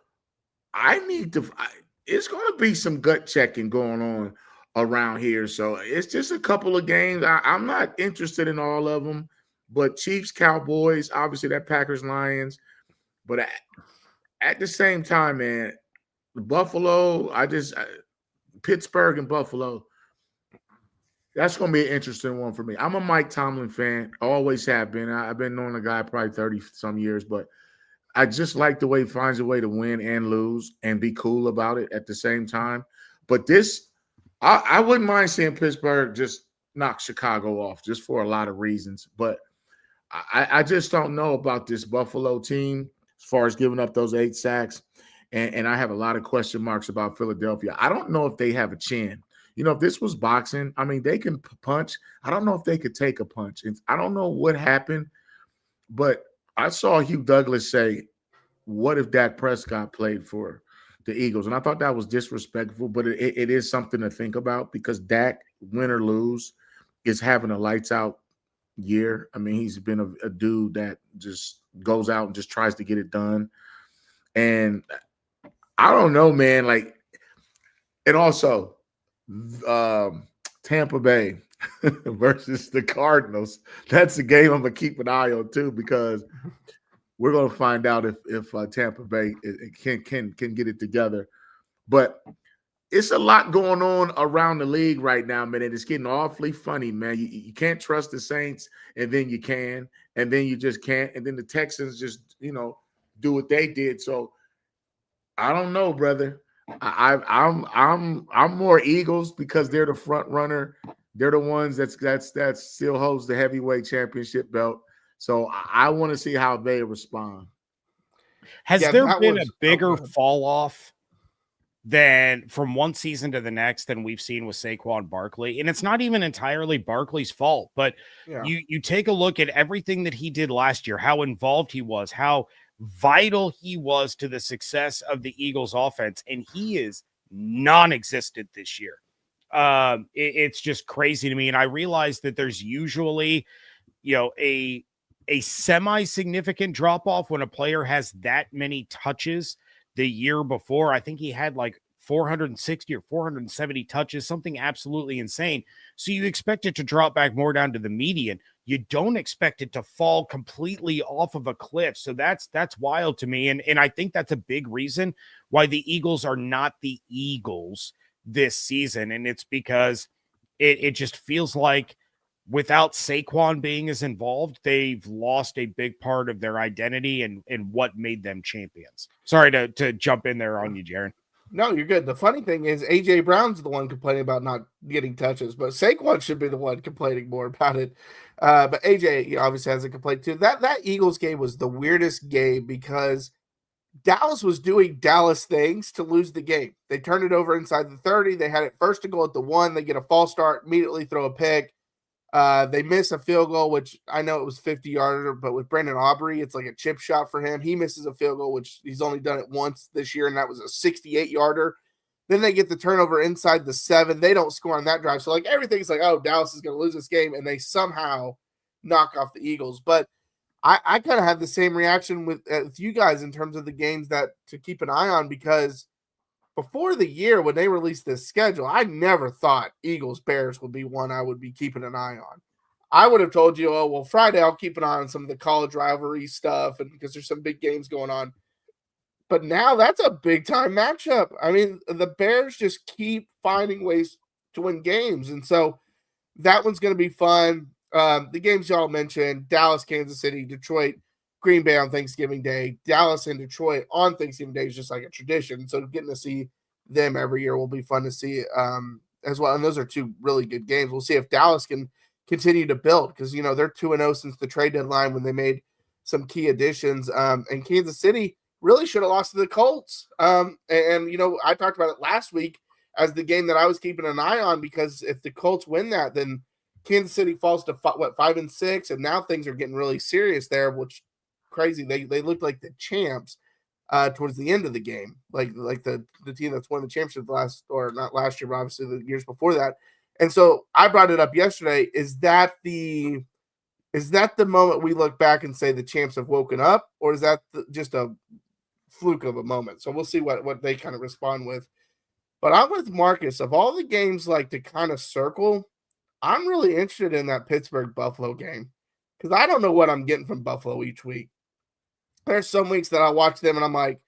it's going to be some gut checking going on around here. So it's just a couple of games. I'm not interested in all of them, but Chiefs, Cowboys, obviously that Packers, Lions. But at the same time, man, Buffalo, Pittsburgh and Buffalo, that's going to be an interesting one for me. I'm a Mike Tomlin fan. Always have been. I've been knowing the guy probably 30-some years, but I just like the way he finds a way to win and lose and be cool about it at the same time. But this, I wouldn't mind seeing Pittsburgh just knock Chicago off just for a lot of reasons. But I just don't know about this Buffalo team as far as giving up those 8 sacks. And I have a lot of question marks about Philadelphia. I don't know if they have a chin. You know, if this was boxing, I mean, they can punch. I don't know if they could take a punch. I don't know what happened, but I saw Hugh Douglas say, what if Dak Prescott played for the Eagles? And I thought that was disrespectful, but it is something to think about because Dak, win or lose, is having a lights-out year. I mean, he's been a dude that just goes out and just tries to get it done. And I don't know, man. Like, and also Tampa Bay versus the Cardinals. That's a game I'm gonna keep an eye on too, because we're gonna find out if Tampa Bay can get it together. But it's a lot going on around the league right now, man, and it's getting awfully funny, man. You can't trust the Saints, and then you can, and then you just can't, and then the Texans just do what they did. So I don't know, brother. I'm more Eagles because they're the front runner. They're the ones that still holds the heavyweight championship belt. So I want to see how they respond. Has there been a bigger fall off than from one season to the next than we've seen with Saquon Barkley? And it's not even entirely Barkley's fault, but you take a look at everything that he did last year, how involved he was, how vital he was to the success of the Eagles offense, and he is non-existent this year. It's just crazy to me. And I realize that there's usually, a semi-significant drop-off when a player has that many touches. The year before, I think he had like 460 or 470 touches, something absolutely insane. So you expect it to drop back more down to the median. You don't expect it to fall completely off of a cliff. So that's wild to me. And I think that's a big reason why the Eagles are not the Eagles this season. And it's because it just feels like without Saquon being as involved, they've lost a big part of their identity and what made them champions. Sorry to jump in there on you, Jaron. No, you're good. The funny thing is A.J. Brown's the one complaining about not getting touches, but Saquon should be the one complaining more about it. But A.J. obviously has a complaint too. That Eagles game was the weirdest game because Dallas was doing Dallas things to lose the game. They turned it over inside the 30. They had it first to goal at the 1. They get a false start, immediately throw a pick. They miss a field goal, which I know it was 50-yarder, but with Brandon Aubrey, it's like a chip shot for him. He misses a field goal, which he's only done it once this year, and that was a 68-yarder. Then they get the turnover inside the 7. They don't score on that drive. So, like, everything's like, oh, Dallas is going to lose this game, and they somehow knock off the Eagles. But I kind of have the same reaction with you guys in terms of the games that to keep an eye on, because before the year, when they released this schedule, I never thought Eagles-Bears would be one I would be keeping an eye on. I would have told you, oh, well, Friday I'll keep an eye on some of the college rivalry stuff and because there's some big games going on. But now that's a big-time matchup. I mean, the Bears just keep finding ways to win games. And so that one's going to be fun. The games y'all mentioned, Dallas, Kansas City, Detroit, Green Bay on Thanksgiving Day, Dallas and Detroit on Thanksgiving Day is just like a tradition. So getting to see them every year will be fun to see as well. And those are two really good games. We'll see if Dallas can continue to build because, they're 2-0 since the trade deadline when they made some key additions. And Kansas City really should have lost to the Colts. And I talked about it last week as the game that I was keeping an eye on because if the Colts win that, then Kansas City falls to 5-6, and now things are getting really serious there, which crazy. They looked like the champs towards the end of the game, like the team that's won the championship not last year, but obviously the years before that. And so I brought it up yesterday. Is that the moment we look back and say the champs have woken up, or is that just a fluke of a moment? So we'll see what they kind of respond with. But I'm with Marcus. Of all the games like to kind of circle, I'm really interested in that Pittsburgh-Buffalo game because I don't know what I'm getting from Buffalo each week. There's some weeks that I watch them and I'm like,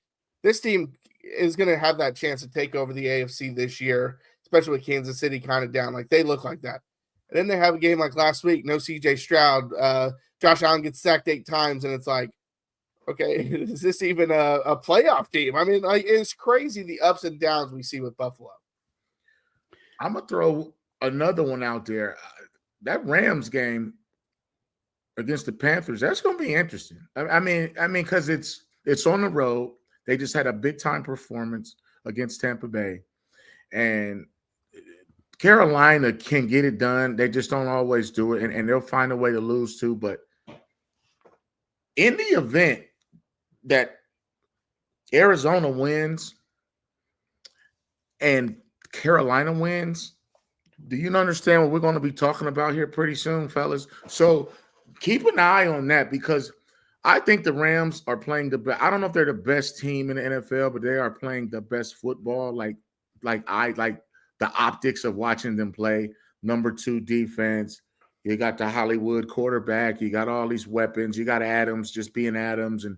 this team is going to have that chance to take over the AFC this year, especially with Kansas City kind of down. Like, they look like that. And then they have a game like last week, no CJ Stroud. Josh Allen gets sacked 8 times, and it's like, okay, is this even a playoff team? I mean, like, it's crazy the ups and downs we see with Buffalo. I'm going to throw another one out there. That Rams game against the Panthers, that's going to be interesting. I mean, because it's on the road. They just had a big time performance against Tampa Bay, and Carolina can get it done. They just don't always do it, and they'll find a way to lose too. But in the event that Arizona wins and Carolina wins, do you understand what we're going to be talking about here pretty soon, fellas? So keep an eye on that because I think the Rams are playing the best. I don't know if they're the best team in the NFL, but they are playing the best football. Like the optics of watching them play. Number 2 defense. You got the Hollywood quarterback. You got all these weapons. You got Adams just being Adams, and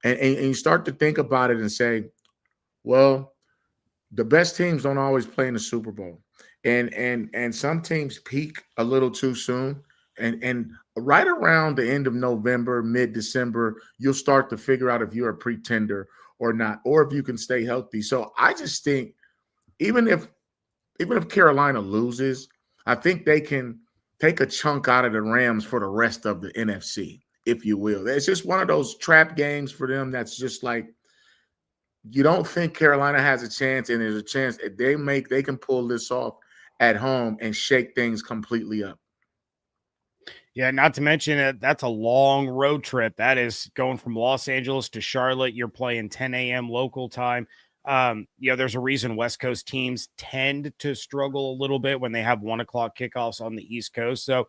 you start to think about it and say, well, the best teams don't always play in the Super Bowl. And some teams peak a little too soon. And right around the end of November, mid-December, you'll start to figure out if you're a pretender or not, or if you can stay healthy. So I just think even if Carolina loses, I think they can take a chunk out of the Rams for the rest of the NFC, if you will. It's just one of those trap games for them that's just like, you don't think Carolina has a chance, and there's a chance that they can pull this off at home and shake things completely up. Yeah, not to mention it, that's a long road trip. That is going from Los Angeles to Charlotte. You're playing 10 a.m. local time. There's a reason West Coast teams tend to struggle a little bit when they have 1 o'clock kickoffs on the East Coast. So,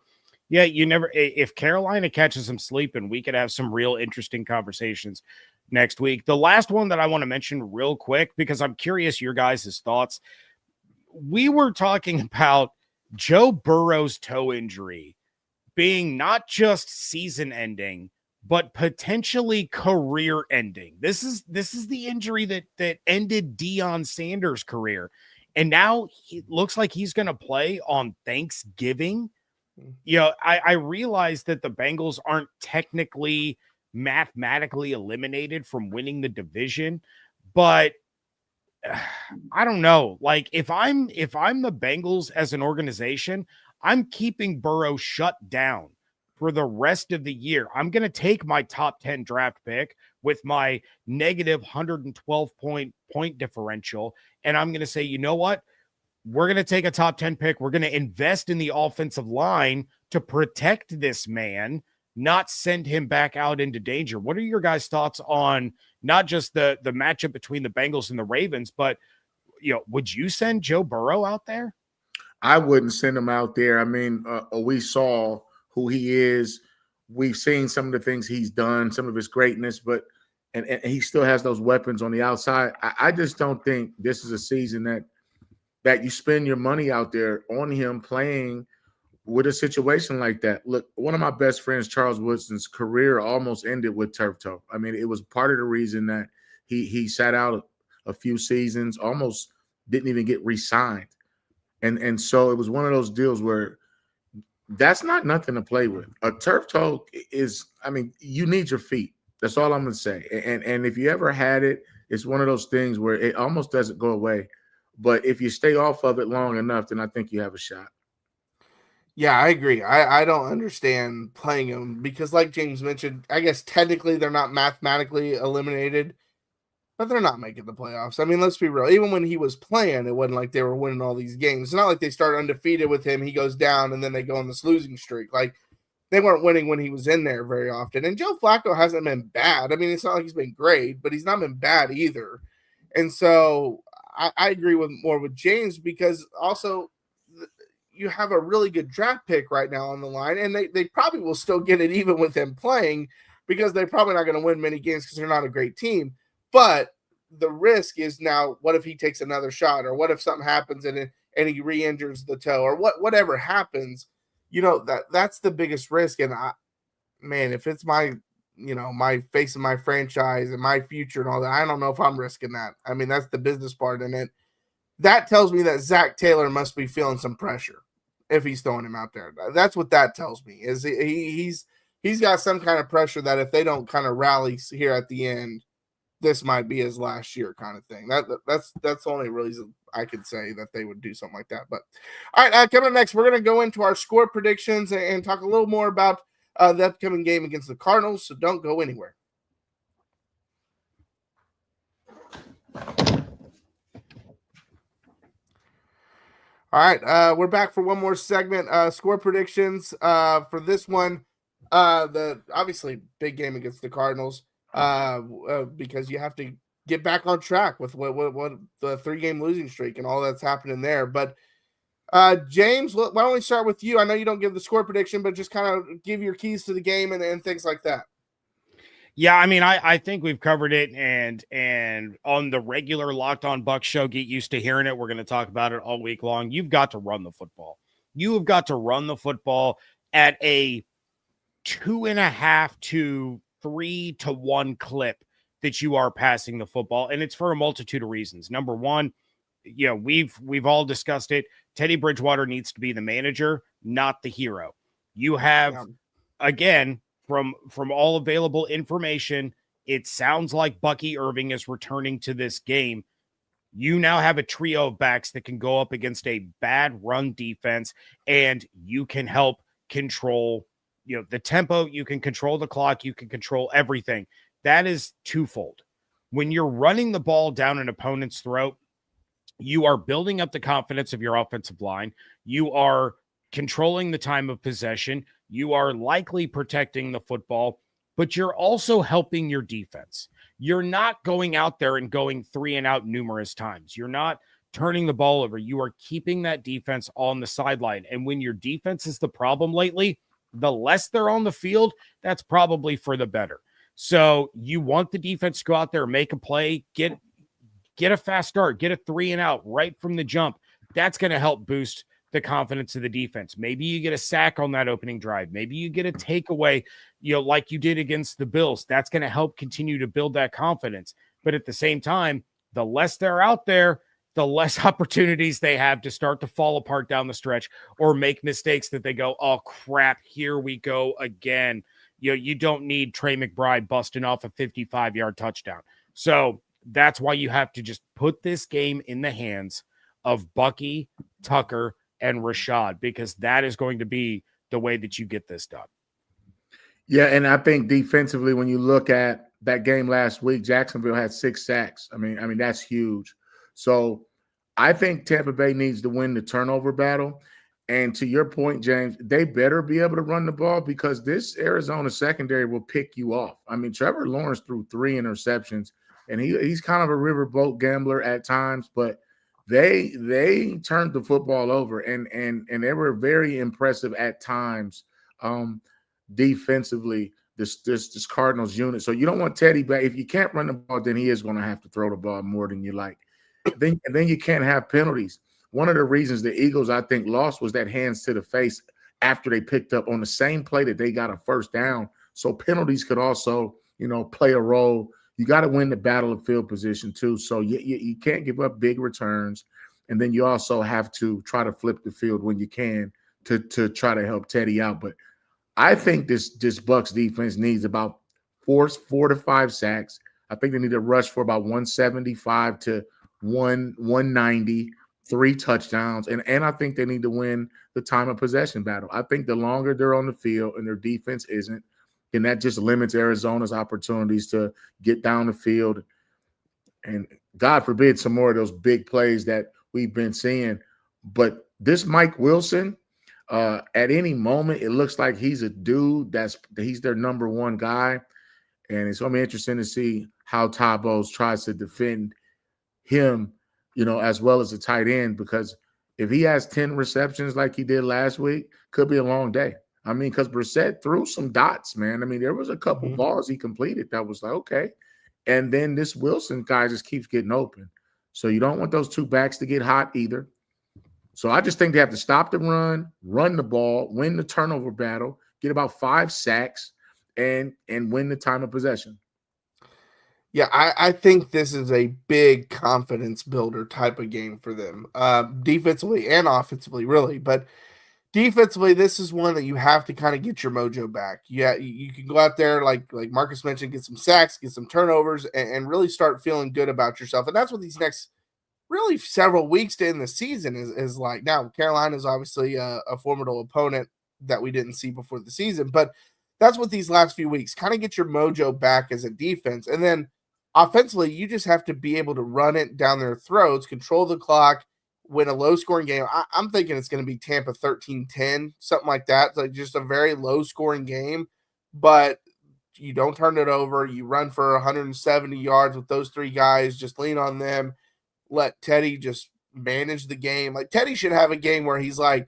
yeah, if Carolina catches some sleep, and we could have some real interesting conversations next week. The last one that I want to mention real quick, because I'm curious your guys' thoughts. We were talking about Joe Burrow's toe injury being not just season ending, but potentially career ending. This is the injury that ended Deion Sanders' career. And now it looks like he's going to play on Thanksgiving. I realize that the Bengals aren't technically mathematically eliminated from winning the division, but I don't know. Like, if I'm the Bengals as an organization, I'm keeping Burrow shut down for the rest of the year. I'm going to take my top 10 draft pick with my negative 112 point differential, and I'm going to say, you know what? We're going to take a top 10 pick. We're going to invest in the offensive line to protect this man, not send him back out into danger. What are your guys' thoughts on not just the matchup between the Bengals and the Ravens, but would you send Joe Burrow out there? I wouldn't send him out there. I mean, we saw who he is. We've seen some of the things he's done, some of his greatness, but and he still has those weapons on the outside. I just don't think this is a season that you spend your money out there on him playing with a situation like that. Look, one of my best friends, Charles Woodson's career almost ended with turf toe. I mean, it was part of the reason that he sat out a few seasons, almost didn't even get re-signed. And so it was one of those deals where that's not nothing to play with. A turf toe is, I mean, you need your feet. That's all I'm going to say. And if you ever had it, it's one of those things where it almost doesn't go away. But if you stay off of it long enough, then I think you have a shot. Yeah, I agree. I don't understand playing them because, like James mentioned, I guess technically they're not mathematically eliminated, but they're not making the playoffs. I mean, let's be real. Even when he was playing, it wasn't like they were winning all these games. It's not like they start undefeated with him. He goes down and then they go on this losing streak. Like they weren't winning when he was in there very often. And Joe Flacco hasn't been bad. I mean, it's not like he's been great, but he's not been bad either. And so I agree with James because also you have a really good draft pick right now on the line, and they probably will still get it even with him playing because they're probably not going to win many games because they're not a great team. But the risk is now, what if he takes another shot, or what if something happens and he re-injures the toe, or whatever happens, that's the biggest risk. And if it's my face of my franchise and my future and all that, I don't know if I'm risking that. I mean, that's the business part in it. That tells me that Zach Taylor must be feeling some pressure if he's throwing him out there. That's what that tells me, is he's got some kind of pressure that if they don't kind of rally here at the end, this might be his last year kind of thing. That's the only reason I could say that they would do something like that. But all right, coming up next, we're going to go into our score predictions and talk a little more about the upcoming game against the Cardinals. So don't go anywhere. All right, we're back for one more segment. Score predictions for this one. The obviously big game against the Cardinals because you have to get back on track with what the 3-game losing streak and all that's happening there. But James, why don't we start with you? I know you don't give the score prediction, but just kind of give your keys to the game and things like that. Yeah, I mean, I think we've covered it, and on the regular Locked On Bucs show, get used to hearing it. We're going to talk about it all week long. You've got to run the football. You have got to run the football at a 2.5 to 3 to 1 clip that you are passing the football, and it's for a multitude of reasons. Number one, we've all discussed it. Teddy Bridgewater needs to be the manager, not the hero. You have, again, from all available information, it sounds like Bucky Irving is returning to this game. You now have a trio of backs that can go up against a bad run defense, and you can help control, the tempo. You can control the clock. You can control everything. That is twofold. When you're running the ball down an opponent's throat, you are building up the confidence of your offensive line. You are controlling the time of possession. You are likely protecting the football, but you're also helping your defense. You're not going out there and going 3 and out numerous times. You're not turning the ball over. You are keeping that defense on the sideline. And when your defense is the problem lately, the less they're on the field, that's probably for the better. So you want the defense to go out there, make a play, get a fast start, get a 3 and out right from the jump. That's going to help boost the confidence of the defense. Maybe you get a sack on that opening drive. Maybe you get a takeaway, like you did against the Bills. That's going to help continue to build that confidence. But at the same time, the less they're out there, the less opportunities they have to start to fall apart down the stretch or make mistakes that they go, oh crap, here we go again. You don't need Trey McBride busting off a 55-yard touchdown. So that's why you have to just put this game in the hands of Bucky, Tucker, and Rashad, because that is going to be the way that you get this done. Yeah, and I think defensively, when you look at that game last week, Jacksonville had 6 sacks. I mean that's huge. So I think Tampa Bay needs to win the turnover battle. And to your point, James, they better be able to run the ball because this Arizona secondary will pick you off. I mean, Trevor Lawrence threw 3 interceptions, and he's kind of a riverboat gambler at times, but they turned the football over and they were very impressive at times defensively, this Cardinals unit. So you don't want Teddy back. If you can't run the ball, then he is going to have to throw the ball more than you like. Then you can't have penalties. One of the reasons the Eagles, I think, lost was that hands to the face after they picked up on the same play that they got a first down. So penalties could also, play a role. You got to win the battle of field position too. So you can't give up big returns. And then you also have to try to flip the field when you can to try to help Teddy out. But I think this Bucs defense needs about four to five sacks. I think they need to rush for about 175 to 190, 3 touchdowns. And I think they need to win the time of possession battle. I think the longer they're on the field and their defense isn't, then that just limits Arizona's opportunities to get down the field. And God forbid some more of those big plays that we've been seeing. But this Mike Wilson, at any moment, it looks like he's a dude he's their number one guy. And it's going to be interesting to see how Todd Bowles tries to defend him, as well as a tight end, because if he has 10 receptions like he did last week, could be a long day. I mean, because Brissett threw some dots, man. I mean, there was a couple balls he completed that was like, okay. And then this Wilson guy just keeps getting open. So you don't want those two backs to get hot either. So I just think they have to stop the run the ball, win the turnover battle, get about 5 sacks, and win the time of possession. Yeah, I think this is a big confidence builder type of game for them, defensively and offensively, really. But defensively, this is one that you have to kind of get your mojo back. Yeah, you can go out there, like Marcus mentioned, get some sacks, get some turnovers, and really start feeling good about yourself. And that's what these next really several weeks to end the season is like. Now, Carolina is obviously a formidable opponent that we didn't see before the season, but that's what these last few weeks, kind of get your mojo back as a defense. And then offensively, you just have to be able to run it down their throats, control the clock, win a low-scoring game. I'm thinking it's going to be Tampa 13-10, something like that. It's like just a very low-scoring game, but you don't turn it over. You run for 170 yards with those 3 guys. Just lean on them. Let Teddy just manage the game. Like, Teddy should have a game where he's like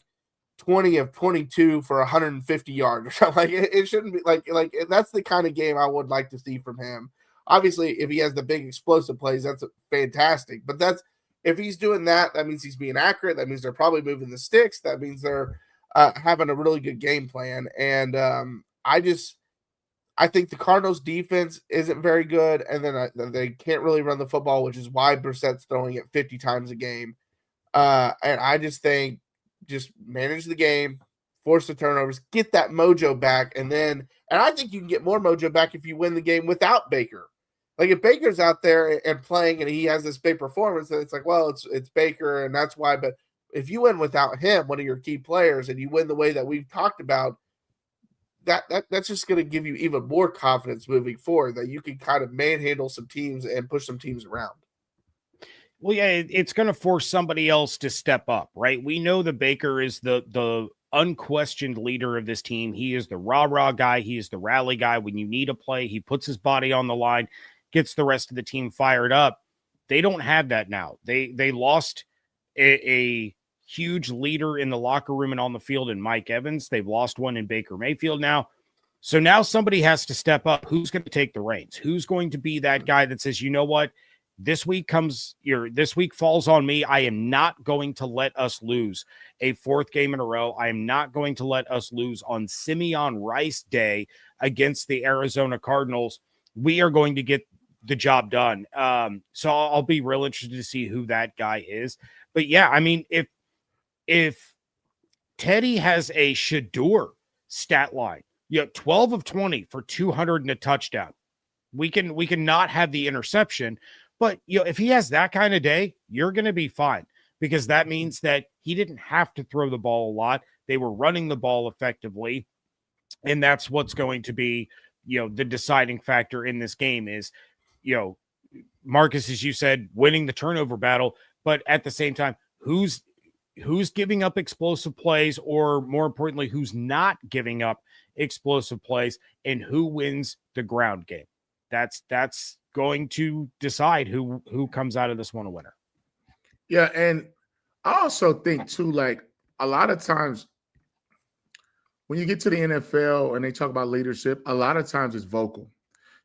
20 of 22 for 150 yards or something. Like, it shouldn't be like that's the kind of game I would like to see from him. Obviously, if he has the big explosive plays, that's fantastic. But if he's doing that, that means he's being accurate. That means they're probably moving the sticks. That means they're having a really good game plan. And I think the Cardinals' defense isn't very good, and then they can't really run the football, which is why Brissett's throwing it 50 times a game. And I just think just manage the game, force the turnovers, get that mojo back, and I think you can get more mojo back if you win the game without Baker. Like, if Baker's out there and playing and he has this big performance, then it's like, well, it's Baker, and that's why. But if you win without him, one of your key players, and you win the way that we've talked about, that's just going to give you even more confidence moving forward that you can kind of manhandle some teams and push some teams around. Well, yeah, it's going to force somebody else to step up, right? We know that Baker is the unquestioned leader of this team. He is the rah-rah guy. He is the rally guy. When you need a play, he puts his body on the line, gets the rest of the team fired up. They don't have that now. They lost a huge leader in the locker room and on the field in Mike Evans. They've lost one in Baker Mayfield now. So now somebody has to step up. Who's going to take the reins? Who's going to be that guy that says, you know what? This week falls on me. I am not going to let us lose a 4th game in a row. I am not going to let us lose on Simeon Rice Day against the Arizona Cardinals. We are going to get the job done. So I'll be real interested to see who that guy is. But yeah, I mean, if Teddy has a Shador stat line, 12 of 20 for 200 and a touchdown, we can not have the interception. But if he has that kind of day, you're going to be fine, because that means that he didn't have to throw the ball a lot. They were running the ball effectively, and that's what's going to be, the deciding factor in this game is, Marcus, as you said, winning the turnover battle, but at the same time, who's giving up explosive plays, or more importantly, who's not giving up explosive plays, and who wins the ground game. That's going to decide who comes out of this one a winner. Yeah, and I also think too, like, a lot of times when you get to the NFL and they talk about leadership, a lot of times it's vocal.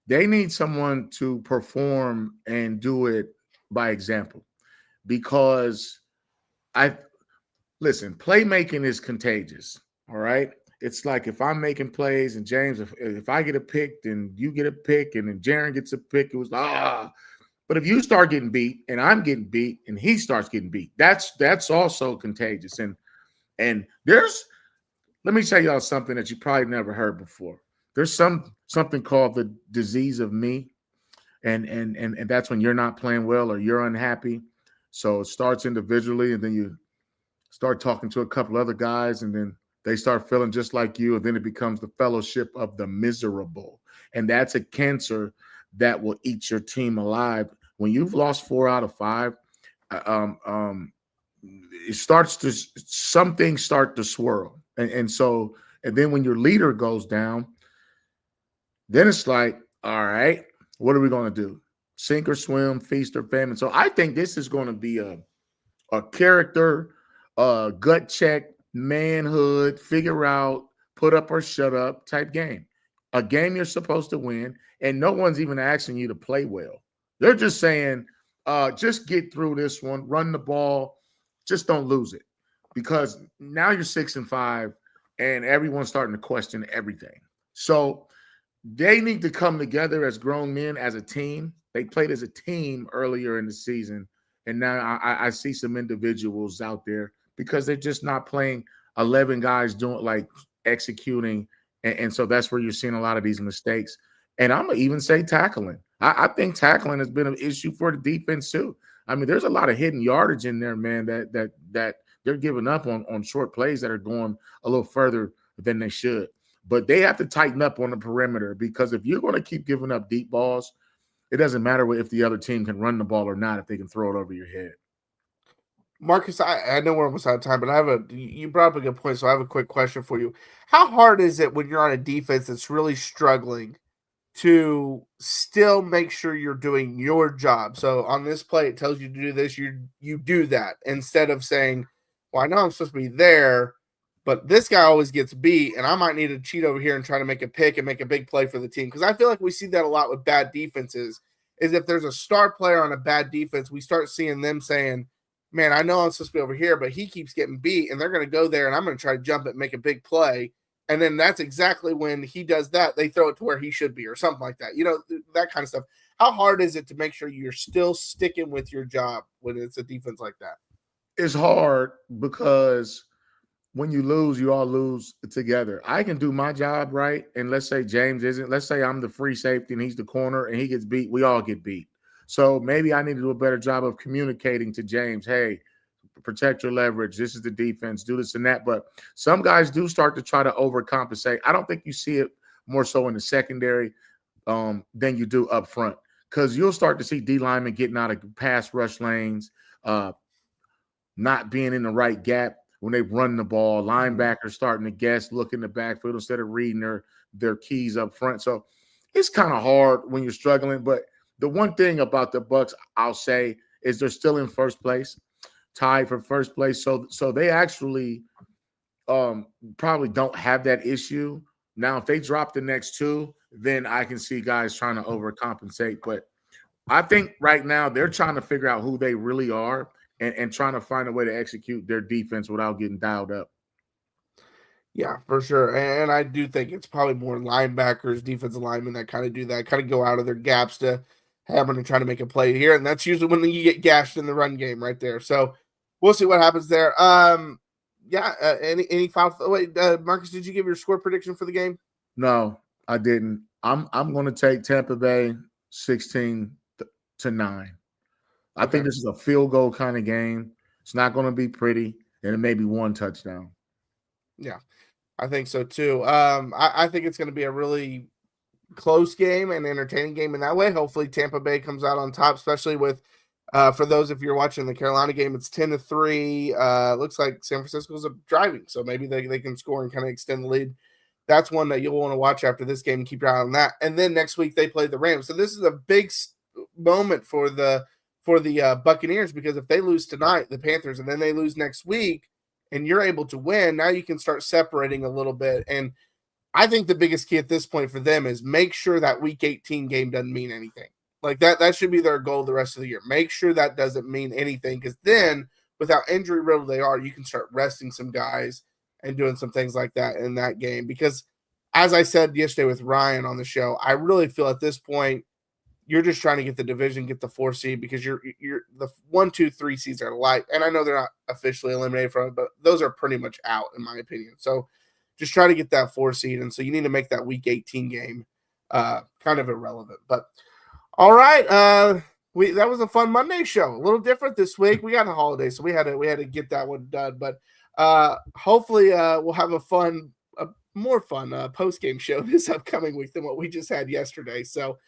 They need someone to perform and do it by example, because playmaking is contagious. All right. It's like, if I'm making plays and James, if I get a pick, then you get a pick, and then Jaron gets a pick, it was But if you start getting beat and I'm getting beat and he starts getting beat, that's also contagious. And there's Let me tell y'all something that you probably never heard before. There's something called the disease of me, and that's when you're not playing well or you're unhappy. So it starts individually, and then you start talking to a couple other guys, and then they start feeling just like you, and then it becomes the fellowship of the miserable. And that's a cancer that will eat your team alive. When you've lost 4 out of 5, it starts to some things start to swirl. And then when your leader goes down, then it's like, all right, what are we going to do? Sink or swim, feast or famine. So I think this is going to be a character, gut check, manhood, figure out, put up or shut up type game. A game you're supposed to win, and no one's even asking you to play well. They're just saying, just get through this one, run the ball, just don't lose it. Because now you're 6-5, and everyone's starting to question everything. So they need to come together as grown men, as a team. They played as a team earlier in the season, and now I see some individuals out there because they're just not playing 11 guys doing like executing. And so that's where you're seeing a lot of these mistakes. And I'm going to even say tackling. I think tackling has been an issue for the defense too. I mean, there's a lot of hidden yardage in there, man, that they're giving up on short plays that are going a little further than they should. But they have to tighten up on the perimeter, because if you're going to keep giving up deep balls, it doesn't matter if the other team can run the ball or not if they can throw it over your head. Marcus, I know we're almost out of time, but you brought up a good point, so I have a quick question for you. How hard is it when you're on a defense that's really struggling to still make sure you're doing your job? So on this play, it tells you to do this, you do that, instead of saying, well, I know I'm supposed to be there, but this guy always gets beat, and I might need to cheat over here and try to make a pick and make a big play for the team. Because I feel like we see that a lot with bad defenses, is if there's a star player on a bad defense, we start seeing them saying, man, I know I'm supposed to be over here, but he keeps getting beat, and they're going to go there, and I'm going to try to jump it and make a big play. And then that's exactly when he does that, they throw it to where he should be or something like that. You know, that kind of stuff. How hard is it to make sure you're still sticking with your job when it's a defense like that? It's hard because when you lose, you all lose together. I can do my job right, and let's say James isn't. Let's say I'm the free safety and he's the corner and he gets beat. We all get beat. So maybe I need to do a better job of communicating to James, hey, protect your leverage. This is the defense. Do this and that. But some guys do start to try to overcompensate. I don't think you see it more so in the secondary than you do up front, because you'll start to see D linemen getting out of pass rush lanes, not being in the right gap when they run the ball. Linebackers starting to guess, look in the backfield instead of reading their keys up front. So it's kind of hard when you're struggling. But the one thing about the Bucs, I'll say, is they're still in first place, tied for first place. So they actually probably don't have that issue. Now, if they drop the next 2, then I can see guys trying to overcompensate. But I think right now they're trying to figure out who they really are and trying to find a way to execute their defense without getting dialed up. Yeah, for sure. And I do think it's probably more linebackers, defensive linemen that kind of do that, kind of go out of their gaps to hammer and try to make a play here. And that's usually when you get gashed in the run game right there. So we'll see what happens there. Any final wait, Marcus, did you give your score prediction for the game? No, I didn't. I'm going to take Tampa Bay 16-9. I think this is a field goal kind of game. It's not going to be pretty, and it may be 1 touchdown. Yeah, I think so too. I think it's going to be a really close game and entertaining game in that way. Hopefully Tampa Bay comes out on top, especially with for those, if you're watching the Carolina game, it's 10-3. Looks like San Francisco's driving, so maybe they can score and kind of extend the lead. That's one that you'll want to watch after this game and keep your eye on that. And then next week they play the Rams. So this is a big moment for the Buccaneers, because if they lose tonight, the Panthers, and then they lose next week, and you're able to win, now you can start separating a little bit. And I think the biggest key at this point for them is make sure that Week 18 game doesn't mean anything. Like that should be their goal the rest of the year. Make sure that doesn't mean anything, because then, without injury riddled they are, you can start resting some guys and doing some things like that in that game. Because, as I said yesterday with Ryan on the show, I really feel at this point you're just trying to get the division, get the 4 seed, because you're the 1, 2, 3 seeds are light. And I know they're not officially eliminated from it, but those are pretty much out in my opinion. So just try to get that 4 seed. And so you need to make that week 18 game kind of irrelevant. But all right, that was a fun Monday show. A little different this week. We got a holiday, so we had to get that one done. But hopefully we'll have a more fun post-game show this upcoming week than what we just had yesterday. So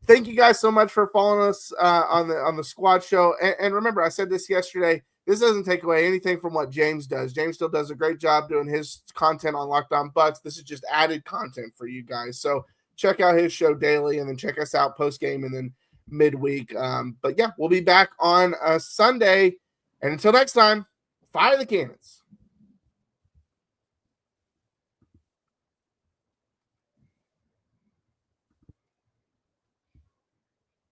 thank you guys so much for following us on the squad show. And remember, I said this yesterday, this doesn't take away anything from what James does. James still does a great job doing his content on Locked On Bucs. This is just added content for you guys. So check out his show daily, and then check us out post-game and then midweek. But yeah, we'll be back on Sunday. And until next time, fire the cannons.